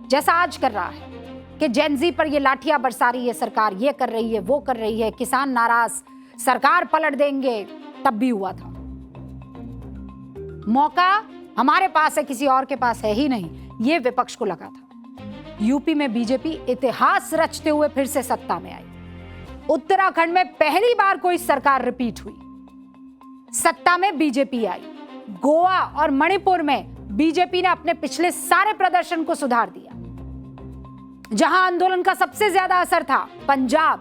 Speaker 3: जैसा आज कर रहा है कि जेन जी पर ये लाठियां बरसा रही है सरकार, ये कर रही है, वो कर रही है, किसान नाराज, सरकार पलट देंगे। तब भी हुआ था। मौका हमारे पास है, किसी और के पास है ही नहीं, ये विपक्ष को लगा था। यूपी में बीजेपी इतिहास रचते हुए फिर से सत्ता में आई। उत्तराखंड में पहली बार कोई सरकार रिपीट हुई, सत्ता में बीजेपी आई। गोवा और मणिपुर में बीजेपी ने अपने पिछले सारे प्रदर्शन को सुधार दिया। जहां आंदोलन का सबसे ज्यादा असर था, पंजाब,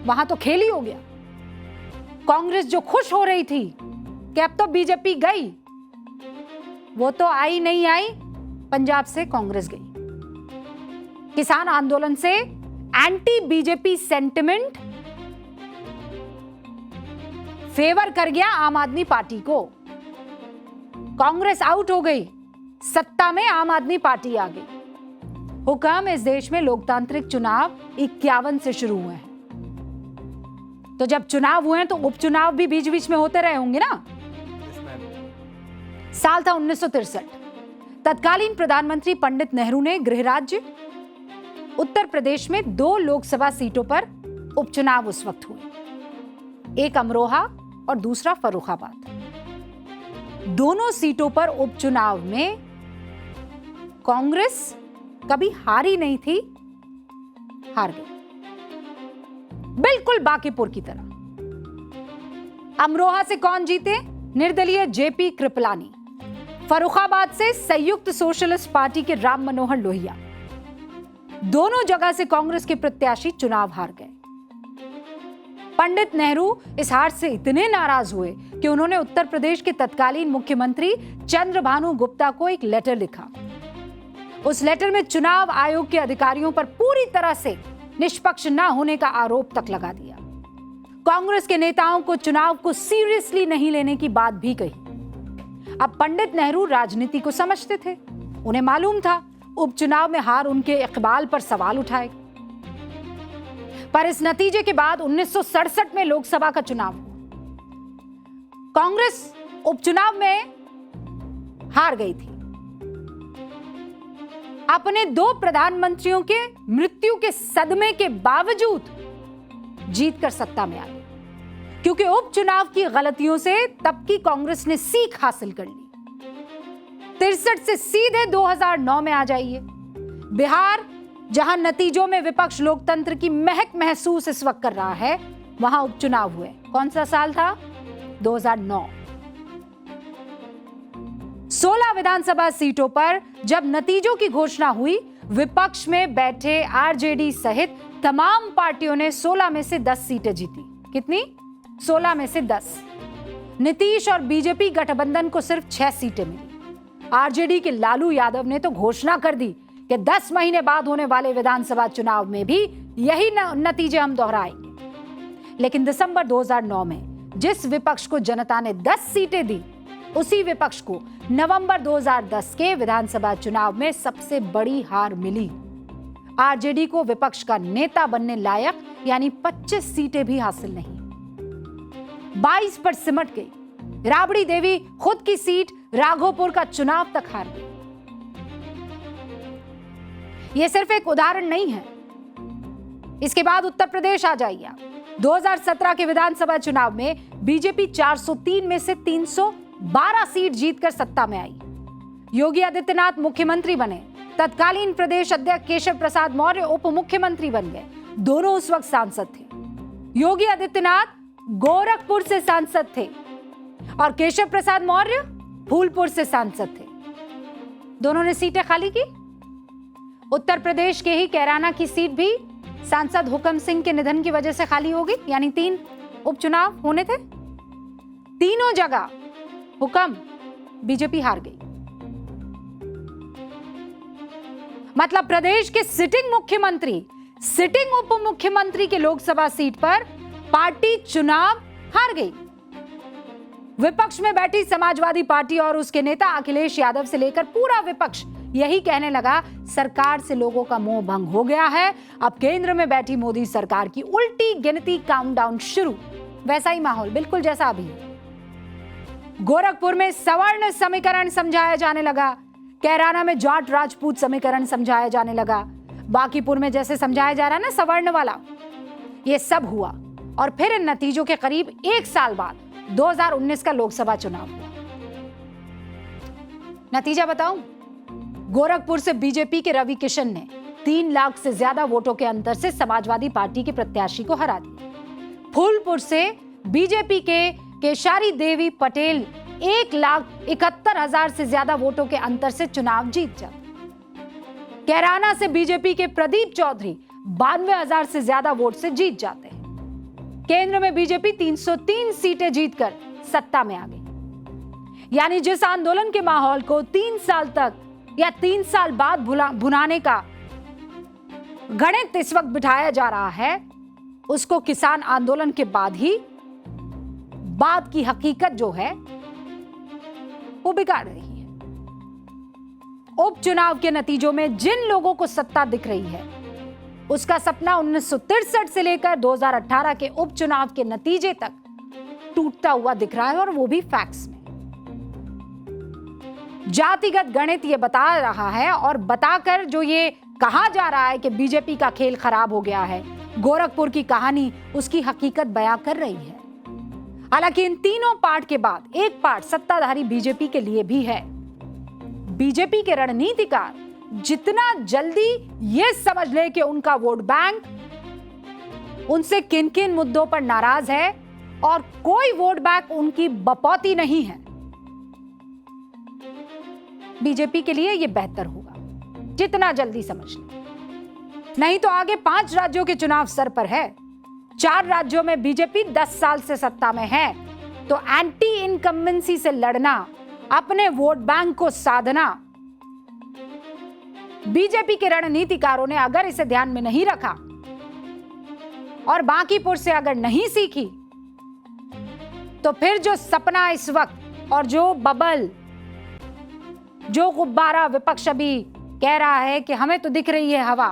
Speaker 3: वहां तो खेल ही हो गया। कांग्रेस जो खुश हो रही थी कि अब तो बीजेपी गई, वो तो आई नहीं आई, पंजाब से कांग्रेस गई। किसान आंदोलन से एंटी बीजेपी सेंटिमेंट फेवर कर गया आम आदमी पार्टी को। कांग्रेस आउट हो गई, सत्ता में आम आदमी पार्टी आ गई। हुक्म, इस देश में लोकतांत्रिक चुनाव 51 से शुरू हुए हैं। तो जब चुनाव हुए हैं तो उपचुनाव भी बीच बीच में होते रहे होंगे ना। साल था 1963। तत्कालीन प्रधानमंत्री पंडित नेहरू ने गृह राज्य उत्तर प्रदेश में 2 लोकसभा सीटों पर उपचुनाव उस वक्त हुए, एक अमरोहा और दूसरा फर्रुखाबाद। दोनों सीटों पर उपचुनाव में कांग्रेस कभी हारी नहीं थी, हार गई, बिल्कुल बांकीपुर की तरह। अमरोहा से कौन जीते? निर्दलीय जेपी कृपलानी। फर्रुखाबाद से संयुक्त सोशलिस्ट पार्टी के राम मनोहर लोहिया। दोनों जगह से कांग्रेस के प्रत्याशी चुनाव हार गए। पंडित नेहरू इस हार से इतने नाराज हुए कि उन्होंने उत्तर प्रदेश के तत्कालीन मुख्यमंत्री चंद्रभानु गुप्ता को एक लेटर लिखा। उस लेटर में चुनाव आयोग के अधिकारियों पर पूरी तरह से निष्पक्ष न होने का आरोप तक लगा दिया। कांग्रेस के नेताओं को चुनाव को सीरियसली नहीं लेने की बात भी कही। अब पंडित नेहरू राजनीति को समझते थे, उन्हें मालूम था उपचुनाव में हार उनके इकबाल पर सवाल उठाएगा। पर इस नतीजे के बाद 1967 में लोकसभा का चुनाव हुआ। कांग्रेस उपचुनाव में हार गई थी। अपने 2 प्रधानमंत्रियों के मृत्यु के सदमे के बावजूद जीतकर सत्ता में आ गई, क्योंकि उपचुनाव की गलतियों से तब की कांग्रेस ने सीख हासिल कर ली। 63 से सीधे 2009 में आ जाइए। बिहार, जहां नतीजों में विपक्ष लोकतंत्र की महक महसूस इस वक्त कर रहा है, वहां उपचुनाव हुए। कौन सा साल था? 2009। 16 विधानसभा सीटों पर जब नतीजों की घोषणा हुई, विपक्ष में बैठे आरजेडी सहित तमाम पार्टियों ने 16 में से 10 सीटें जीती। कितनी? 16 में से 10। नीतीश और बीजेपी गठबंधन को सिर्फ 6 सीटें मिली। आरजेडी के लालू यादव ने तो घोषणा कर दी कि 10 महीने बाद होने वाले विधानसभा चुनाव में भी यही नतीजे हम दोहराएंगे। लेकिन दिसंबर 2009 में जिस विपक्ष को जनता ने 10 सीटें दी, उसी विपक्ष को नवंबर 2010 के विधानसभा चुनाव में सबसे बड़ी हार मिली। आरजेडी को विपक्ष का नेता बनने लायक यानी 25 सीटें भी हासिल नहीं, 22 पर सिमट गई। राबड़ी देवी खुद की सीट राघोपुर का चुनाव तक हार गई। यह सिर्फ एक उदाहरण नहीं है। इसके बाद उत्तर प्रदेश आ जाइए। 2017 के विधानसभा चुनाव में बीजेपी 403 में से 312 सीट जीतकर सत्ता में आई। योगी आदित्यनाथ मुख्यमंत्री बने। तत्कालीन प्रदेश अध्यक्ष केशव प्रसाद मौर्य उप मुख्यमंत्री बन गए। दोनों उस वक्त सांसद थे। योगी आदित्यनाथ गोरखपुर से सांसद थे और केशव प्रसाद मौर्य फूलपुर से सांसद थे। दोनों ने सीटें खाली की। उत्तर प्रदेश के ही कैराना की सीट भी सांसद हुकम सिंह के निधन की वजह से खाली हो गई, यानी 3 उपचुनाव होने थे। तीनों जगह हुकम बीजेपी हार गई। मतलब प्रदेश के सिटिंग मुख्यमंत्री, सिटिंग उप मुख्यमंत्री के लोकसभा सीट पर पार्टी चुनाव हार गई। विपक्ष में बैठी समाजवादी पार्टी और उसके नेता अखिलेश यादव से लेकर पूरा विपक्ष यही कहने लगा, सरकार से लोगों का मोह भंग हो गया है। अब केंद्र में बैठी मोदी सरकार की उल्टी गिनती काउंटडाउन शुरू। वैसा ही माहौल बिल्कुल जैसा अभी। गोरखपुर में सवर्ण समीकरण समझाया जाने लगा। कैराना में जाट राजपूत समीकरण समझाया जाने लगा। बांकीपुर में जैसे समझाया जा रहा है ना सवर्ण वाला, ये सब हुआ। और फिर इन नतीजों के करीब 1 साल बाद 2019 का लोकसभा चुनाव हुआ। नतीजा बताऊं? गोरखपुर से बीजेपी के रवि किशन ने 3 लाख से ज्यादा वोटों के अंतर से समाजवादी पार्टी के प्रत्याशी को हरा दिया। फूलपुर से बीजेपी के केशारी देवी पटेल 1,71,000 से ज्यादा वोटों के अंतर से चुनाव जीत जाते। कैराना से बीजेपी के प्रदीप चौधरी 92,000 से ज्यादा वोट से जीत जाते हैं। केंद्र में बीजेपी 303 सीटें जीतकर सत्ता में आ गई। यानी जिस आंदोलन के माहौल को 3 साल तक या 3 साल बाद भुनाने का गणित इस वक्त बिठाया जा रहा है, उसको किसान आंदोलन के बाद ही बाद की हकीकत जो है वो बिगाड़ रही है। उपचुनाव के नतीजों में जिन लोगों को सत्ता दिख रही है, उसका सपना 1963 से लेकर 2018 के उपचुनाव के नतीजे तक टूटता हुआ दिख रहा है, और वो भी फैक्ट्स में। जातिगत गणित ये बता रहा है, और बताकर जो ये कहा जा रहा है कि बीजेपी का खेल खराब हो गया है, गोरखपुर की कहानी उसकी हकीकत बयां कर रही है। हालांकि इन तीनों पार्ट के बाद एक पार्ट सत्ताधारी बीजेपी के लिए भी है। बीजेपी के रणनीतिकार जितना जल्दी ये समझ ले कि उनका वोट बैंक उनसे किन किन मुद्दों पर नाराज है और कोई वोट बैंक उनकी बपौती नहीं है, बीजेपी के लिए यह बेहतर होगा। जितना जल्दी समझ ले। नहीं तो आगे 5 राज्यों के चुनाव सर पर है। 4 राज्यों में बीजेपी 10 साल से सत्ता में है, तो एंटी इनकम्बेंसी से लड़ना, अपने वोट बैंक को साधना, बीजेपी के रणनीतिकारों ने अगर इसे ध्यान में नहीं रखा और बांकीपुर से अगर नहीं सीखी, तो फिर जो सपना इस वक्त और जो बबल, जो गुब्बारा विपक्ष अभी कह रहा है कि हमें तो दिख रही है हवा,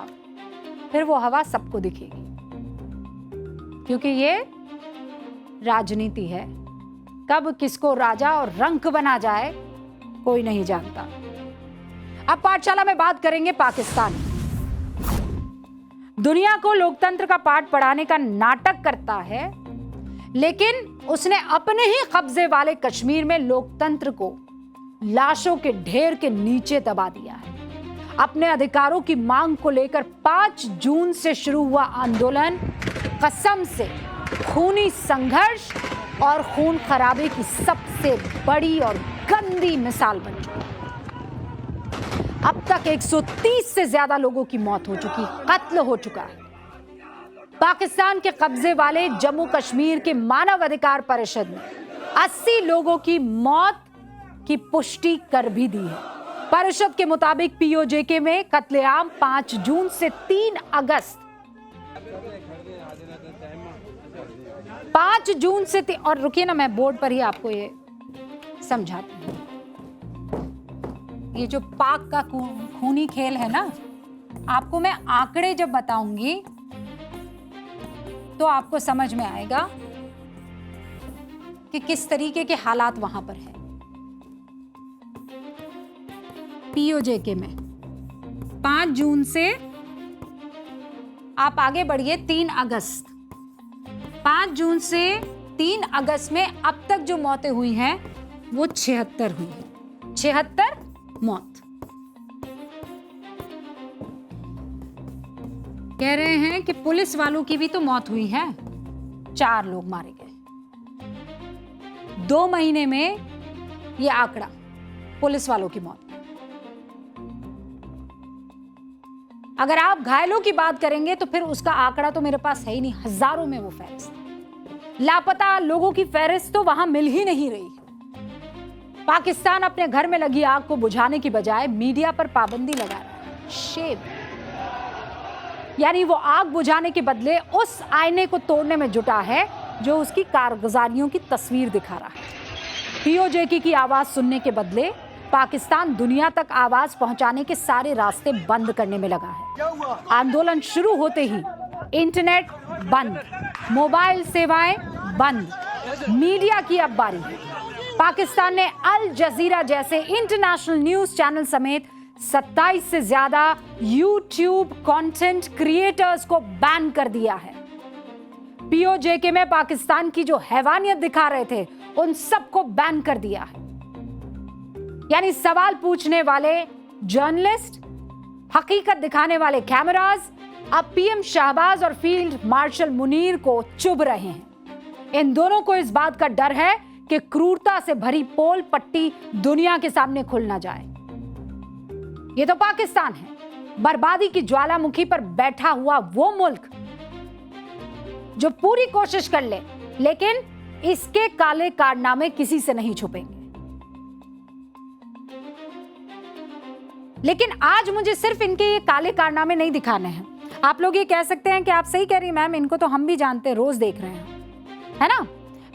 Speaker 3: फिर वो हवा सबको दिखेगी, क्योंकि ये राजनीति है। कब किसको राजा और रंक बना जाए कोई नहीं जानता। अब पाठशाला में बात करेंगे पाकिस्तान। दुनिया को लोकतंत्र का पाठ पढ़ाने का नाटक करता है, लेकिन उसने अपने ही कब्जे वाले कश्मीर में लोकतंत्र को लाशों के ढेर के नीचे दबा दिया है। अपने अधिकारों की मांग को लेकर 5 जून से शुरू हुआ आंदोलन कसम से खूनी संघर्ष और खून खराबे की सबसे बड़ी और गंदी मिसाल बन चुकी है। अब तक 130 से ज्यादा लोगों की मौत हो चुकी, कत्ल हो चुका है। पाकिस्तान के कब्जे वाले जम्मू कश्मीर के मानव अधिकार परिषद ने 80 लोगों की मौत की पुष्टि कर भी दी है। परिषद के मुताबिक पीओजेके में कत्लेआम 5 जून से 3 अगस्त 5 जून से और रुकिए ना, मैं बोर्ड पर ही आपको ये समझाती हूँ। ये जो पाक का खूनी खेल है ना, आपको मैं आंकड़े जब बताऊंगी तो आपको समझ में आएगा कि किस तरीके के हालात वहां पर है। पीओजेके में 5 जून से आप आगे बढ़िए 3 अगस्त। 5 जून से 3 अगस्त में अब तक जो मौतें हुई हैं वो 76 हुई हैं। 76 मौत। कह रहे हैं कि पुलिस वालों की भी तो मौत हुई है, 4 लोग मारे गए 2 महीने में। ये आंकड़ा पुलिस वालों की मौत। अगर आप घायलों की बात करेंगे तो फिर उसका आंकड़ा तो मेरे पास है ही नहीं, हजारों में वो फहरिस्त। लापता लोगों की फहरिस्त तो वहां मिल ही नहीं रही। पाकिस्तान अपने घर में लगी आग को बुझाने की बजाय मीडिया पर पाबंदी लगा रहा है। शेम। यानी वो आग बुझाने के बदले उस आईने को तोड़ने में जुटा है जो उसकी कारगुजारियों की तस्वीर दिखा रहा है। पीओजेके की आवाज सुनने के बदले पाकिस्तान दुनिया तक आवाज पहुंचाने के सारे रास्ते बंद करने में लगा है। आंदोलन शुरू होते ही इंटरनेट बंद, मोबाइल सेवाएं बंद, मीडिया की अब बारी है। पाकिस्तान ने अल जजीरा जैसे इंटरनेशनल न्यूज चैनल समेत 27 से ज्यादा यूट्यूब कंटेंट क्रिएटर्स को बैन कर दिया है। पीओजेके में पाकिस्तान की जो हैवानियत दिखा रहे थे उन सबको बैन कर दिया है। यानी सवाल पूछने वाले जर्नलिस्ट, हकीकत दिखाने वाले कैमराज अब पीएम शहबाज और फील्ड मार्शल मुनीर को चुभ रहे हैं। इन दोनों को इस बात का डर है कि क्रूरता से भरी पोल पट्टी दुनिया के सामने खुल ना जाए। ये तो पाकिस्तान है, बर्बादी की ज्वालामुखी पर बैठा हुआ वो मुल्क जो पूरी कोशिश कर ले, लेकिन इसके काले कारनामे किसी से नहीं छुपेंगे। लेकिन आज मुझे सिर्फ इनके ये काले कारनामे नहीं दिखाने हैं। आप लोग ये कह सकते हैं कि आप सही कह रही हैं मैम, इनको तो हम भी जानते हैं, रोज देख रहे हैं, है ना।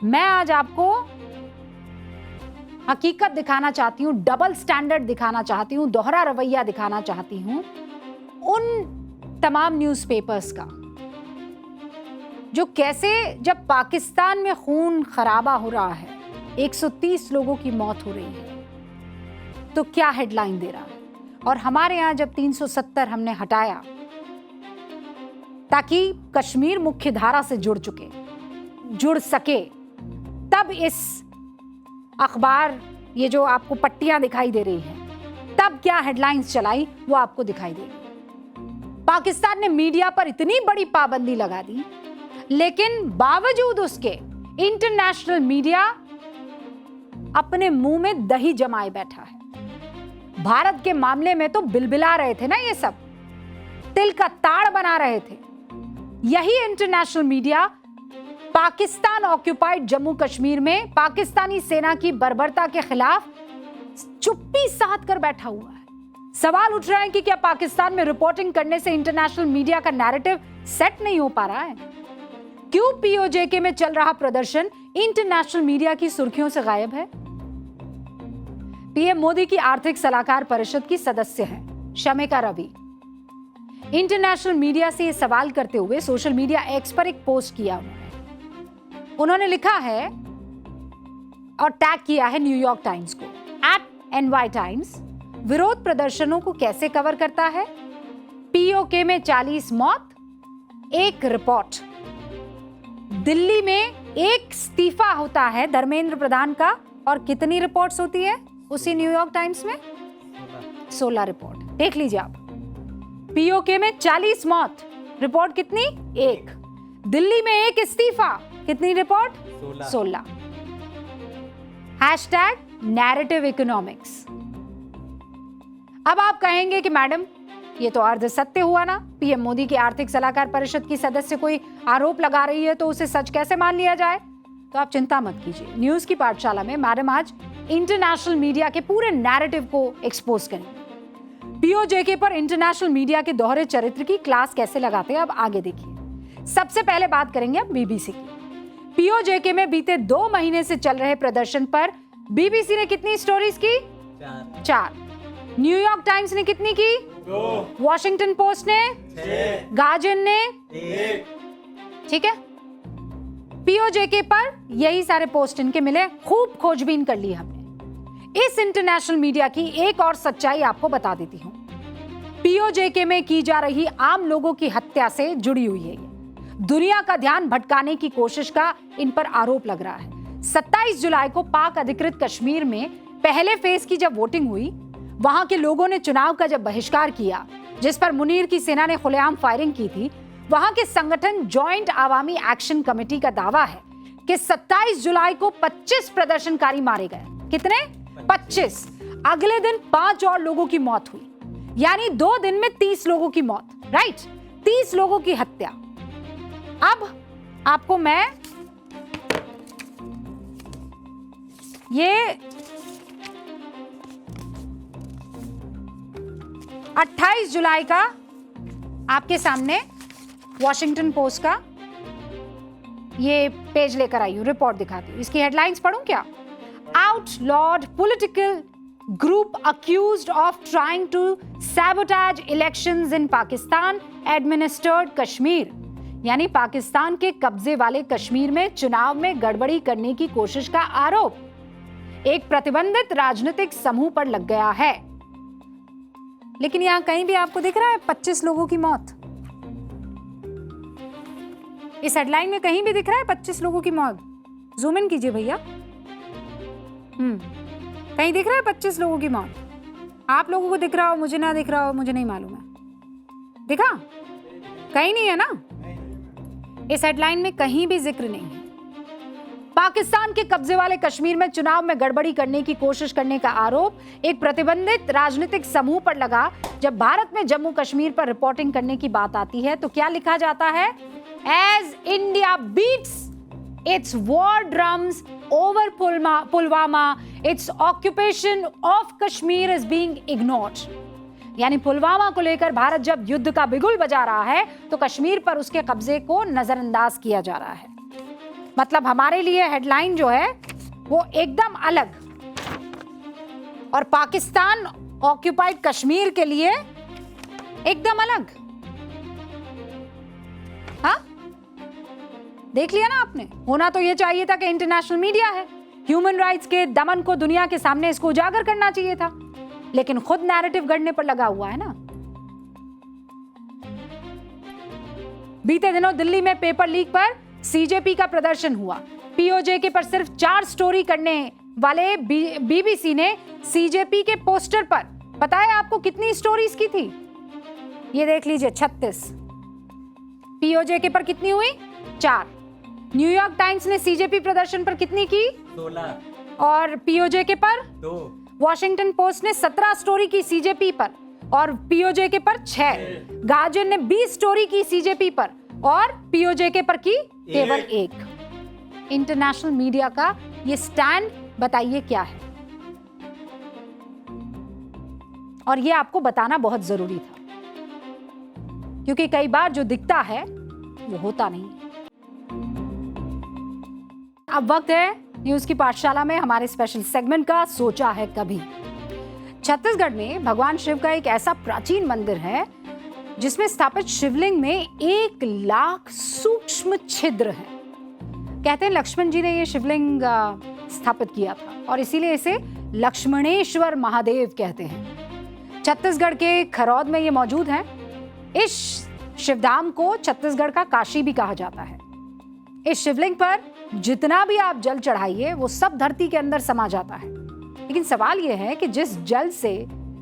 Speaker 3: मैं आज आपको हकीकत दिखाना चाहती हूँ, डबल स्टैंडर्ड दिखाना चाहती हूँ, दोहरा रवैया दिखाना चाहती हूँ उन तमाम न्यूज़पेपर्स का जो कैसे जब पाकिस्तान में खून खराबा हो रहा है, 130 लोगों की मौत हो रही है, तो क्या हेडलाइन दे रहा है। और हमारे यहाँ जब 370 हमने हटाया ताकि कश्मीर मुख्य धारा से जुड़ सके, तब इस अखबार ये जो आपको पट्टियां दिखाई दे रही हैं, तब क्या हेडलाइंस चलाई वो आपको दिखाई देगी। पाकिस्तान ने मीडिया पर इतनी बड़ी पाबंदी लगा दी, लेकिन बावजूद उसके इंटरनेशनल मीडिया अपने मुंह में दही जमाए बैठा है। भारत के मामले में तो बिलबिला रहे थे ना ये सब। तिल का ताड़ बना रहे थे। यही international media Pakistan occupied Jammu Kashmir में पाकिस्तानी सेना की बर्बरता के खिलाफ चुप्पी साध कर बैठा हुआ है। सवाल उठ रहे हैं कि क्या पाकिस्तान में रिपोर्टिंग करने से इंटरनेशनल मीडिया का नैरेटिव सेट नहीं हो पा रहा है? क्यों पीओजेके में चल रहा प्रदर्शन इंटरनेशनल मीडिया की सुर्खियों से गायब है? पीएम मोदी की आर्थिक सलाहकार परिषद की सदस्य हैं शमिका रवि। इंटरनेशनल मीडिया से यह सवाल करते हुए सोशल मीडिया एक्स पर एक पोस्ट किया उन्होंने लिखा है और टैग किया है न्यूयॉर्क टाइम्स को @NY टाइम्स। विरोध प्रदर्शनों को कैसे कवर करता है? पीओके में 40 मौत, एक रिपोर्ट। दिल्ली में एक इस्तीफा होता है धर्मेंद्र प्रधान का और कितनी रिपोर्ट्स होती है उसी न्यूयॉर्क टाइम्स में? 16 रिपोर्ट। देख लीजिए आप, पीओके में 40 मौत, रिपोर्ट कितनी? एक। दिल्ली में एक इस्तीफा, कितनी रिपोर्ट? 16। #Narrative economics. अब आप कहेंगे कि मैडम ये तो अर्ध सत्य हुआ ना, पीएम मोदी की आर्थिक सलाहकार परिषद की सदस्य कोई आरोप लगा रही है तो उसे सच कैसे मान लिया जाए? तो आप चिंता मत कीजिए, न्यूज की पाठशाला में मैडम आज इंटरनेशनल मीडिया के पूरे नैरेटिव को एक्सपोज करेंगे। पीओजेके पर इंटरनेशनल मीडिया के दोहरे चरित्र की क्लास कैसे लगाते हैं अब आगे देखिए। सबसे पहले बात करेंगे अब बीबीसी की। पीओजेके में बीते 2 महीने से चल रहे प्रदर्शन पर बीबीसी ने कितनी स्टोरीज की? 4। न्यूयॉर्क टाइम्स ने कितनी की? 2। वॉशिंगटन पोस्ट ने 6। गार्जियन ने 1। ठीक है, पीओजेके पर यही सारे पोस्ट इनके मिले, खूब खोजबीन कर ली हमने। इस इंटरनेशनल मीडिया की एक और सच्चाई आपको बता देती हूं। पीओजेके में की जा रही आम लोगों की हत्या से जुड़ी हुई है ये। दुनिया का ध्यान भटकाने की कोशिश का इन पर आरोप लग रहा है। 27 जुलाई को पाक अधिकृत कश्मीर में पहले फेज की जब वोटिंग हुई, वहां के लोगों ने चुनाव का जब बहिष्कार किया, जिस पर मुनीर की सेना ने खुलेआम फायरिंग की थी, वहां के संगठन जॉइंट आवामी एक्शन कमेटी का दावा है कि 27 जुलाई को 25 प्रदर्शनकारी मारे गए। कितने? 25। अगले दिन 5 और लोगों की मौत हुई, यानी 2 दिन में 30 लोगों की मौत। राइट, 30 लोगों की हत्या। अब आपको मैं ये 28 जुलाई का आपके सामने वॉशिंगटन पोस्ट का ये पेज लेकर आई हूं, रिपोर्ट दिखाती हूं। इसकी हेडलाइंस पढ़ूं क्या? Outlawed political group accused of trying to sabotage elections in Pakistan administered Kashmir. यानी पाकिस्तान के कब्जे वाले कश्मीर में चुनाव में गड़बड़ी करने की कोशिश का आरोप एक प्रतिबंधित राजनीतिक समूह पर लग गया है। लेकिन यहां कहीं भी आपको दिख रहा है 25 लोगों की मौत? इस हेडलाइन में कहीं भी दिख रहा है 25 लोगों की मौत? जूम इन कीजिए भैया। कहीं दिख रहा है 25 लोगों की मौत? आप लोगों को दिख रहा हो, मुझे ना दिख रहा हो, मुझे नहीं मालूम है। दिखा? कहीं नहीं है ना? इस हेडलाइन में कहीं भी जिक्र नहीं है। पाकिस्तान के कब्जे वाले कश्मीर में चुनाव में गड़बड़ी करने की कोशिश करने का आरोप एक प्रतिबंधित राजनीतिक समूह पर लगा। जब भारत में जम्मू कश्मीर पर रिपोर्टिंग करने की बात आती है तो क्या लिखा जाता है? As India beats its war drums over Pulwama, its occupation of Kashmir is being ignored. यानी पुलवामा को लेकर भारत जब युद्ध का बिगुल बजा रहा है तो कश्मीर पर उसके कब्जे को नजरअंदाज किया जा रहा है। मतलब हमारे लिए हेडलाइन जो है वो एकदम अलग, और पाकिस्तान ऑक्यूपाइड कश्मीर के लिए एकदम अलग। हाँ, देख लिया ना आपने? होना तो ये चाहिए था कि इंटरनेशनल मीडिया है, ह्यूमन राइट्स के दमन को दुनिया के सामने इसको उजागर करना चाहिए था, लेकिन खुद नैरेटिव गढ़ने पर लगा हुआ है ना। बीते दिनों दिल्ली में पेपर लीक पर सीजेपी का प्रदर्शन हुआ। पीओजेके पर सिर्फ 4 स्टोरी करने वाले बीबीसी ने सीजेपी के पोस्टर पर पता है आपको कितनी स्टोरीज की थी? ये देख लीजिए, 36। पीओजेके पर कितनी हुई? 4। न्यूयॉर्क टाइम्स ने सीजेपी प्रदर्शन पर कितनी की? 16। और पीओजेके पर 2। वॉशिंगटन पोस्ट ने 17 स्टोरी की सीजेपी पर। और पीओजेके पर 6। गार्जियन ने 20 स्टोरी की सीजेपी पर और पीओजेके पर की केवल 1। इंटरनेशनल मीडिया का ये स्टैंड बताइए क्या है, और ये आपको बताना बहुत जरूरी था, क्योंकि कई बार जो दिखता है वो होता नहीं। अब वक्त है न्यूज की पाठशाला में हमारे स्पेशल सेगमेंट का सोचा है कभी। छत्तीसगढ़ में भगवान शिव का एक ऐसा प्राचीन मंदिर है जिसमें स्थापित शिवलिंग में 1 लाख सूक्ष्म छिद्र है। कहते हैं लक्ष्मण जी ने ये शिवलिंग स्थापित किया था और इसीलिए इसे लक्ष्मणेश्वर महादेव कहते हैं। छत्तीसगढ़ के खरौद में ये मौजूद है। इस शिवधाम को छत्तीसगढ़ का काशी भी कहा जाता है। इस शिवलिंग पर जितना भी आप जल चढ़ाइए वो सब धरती के अंदर समा जाता है। लेकिन सवाल यह है कि जिस जल से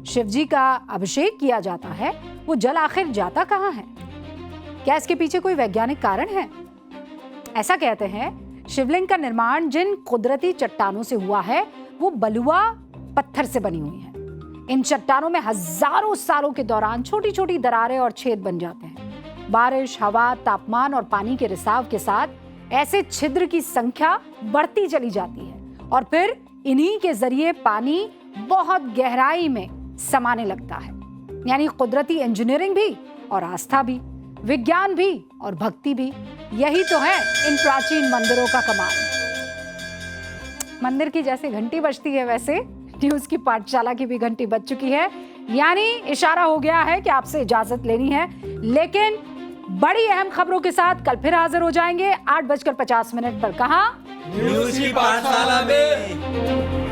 Speaker 3: शिव जी का अभिषेक किया जाता है वो जल आखिर जाता कहाँ है? क्या इसके पीछे कोई वैज्ञानिक कारण है? ऐसा कहते हैं शिवलिंग का निर्माण जिन कुदरती चट्टानों से हुआ है वो बलुआ पत्थर से बनी हुई है। इन चट्टानों में हजारों सालों के दौरान छोटी छोटी दरारें और छेद बन जाते हैं। बारिश, हवा, तापमान और पानी के रिसाव के साथ ऐसे छिद्र की संख्या बढ़ती चली जाती है और फिर इन्हीं के जरिए पानी बहुत गहराई में समाने लगता है। यानी कुदरती इंजीनियरिंग भी और आस्था भी, विज्ञान भी और भक्ति भी, यही तो है इन प्राचीन मंदिरों का कमाल। मंदिर की जैसे घंटी बजती है वैसे न्यूज की पाठशाला की भी घंटी बज चुकी है। यानी इशारा हो गया है कि आपसे इजाजत लेनी है, लेकिन बड़ी अहम खबरों के साथ कल फिर हाजिर हो जाएंगे 8:50 पर। कहां?
Speaker 1: न्यूज की पाठशाला में।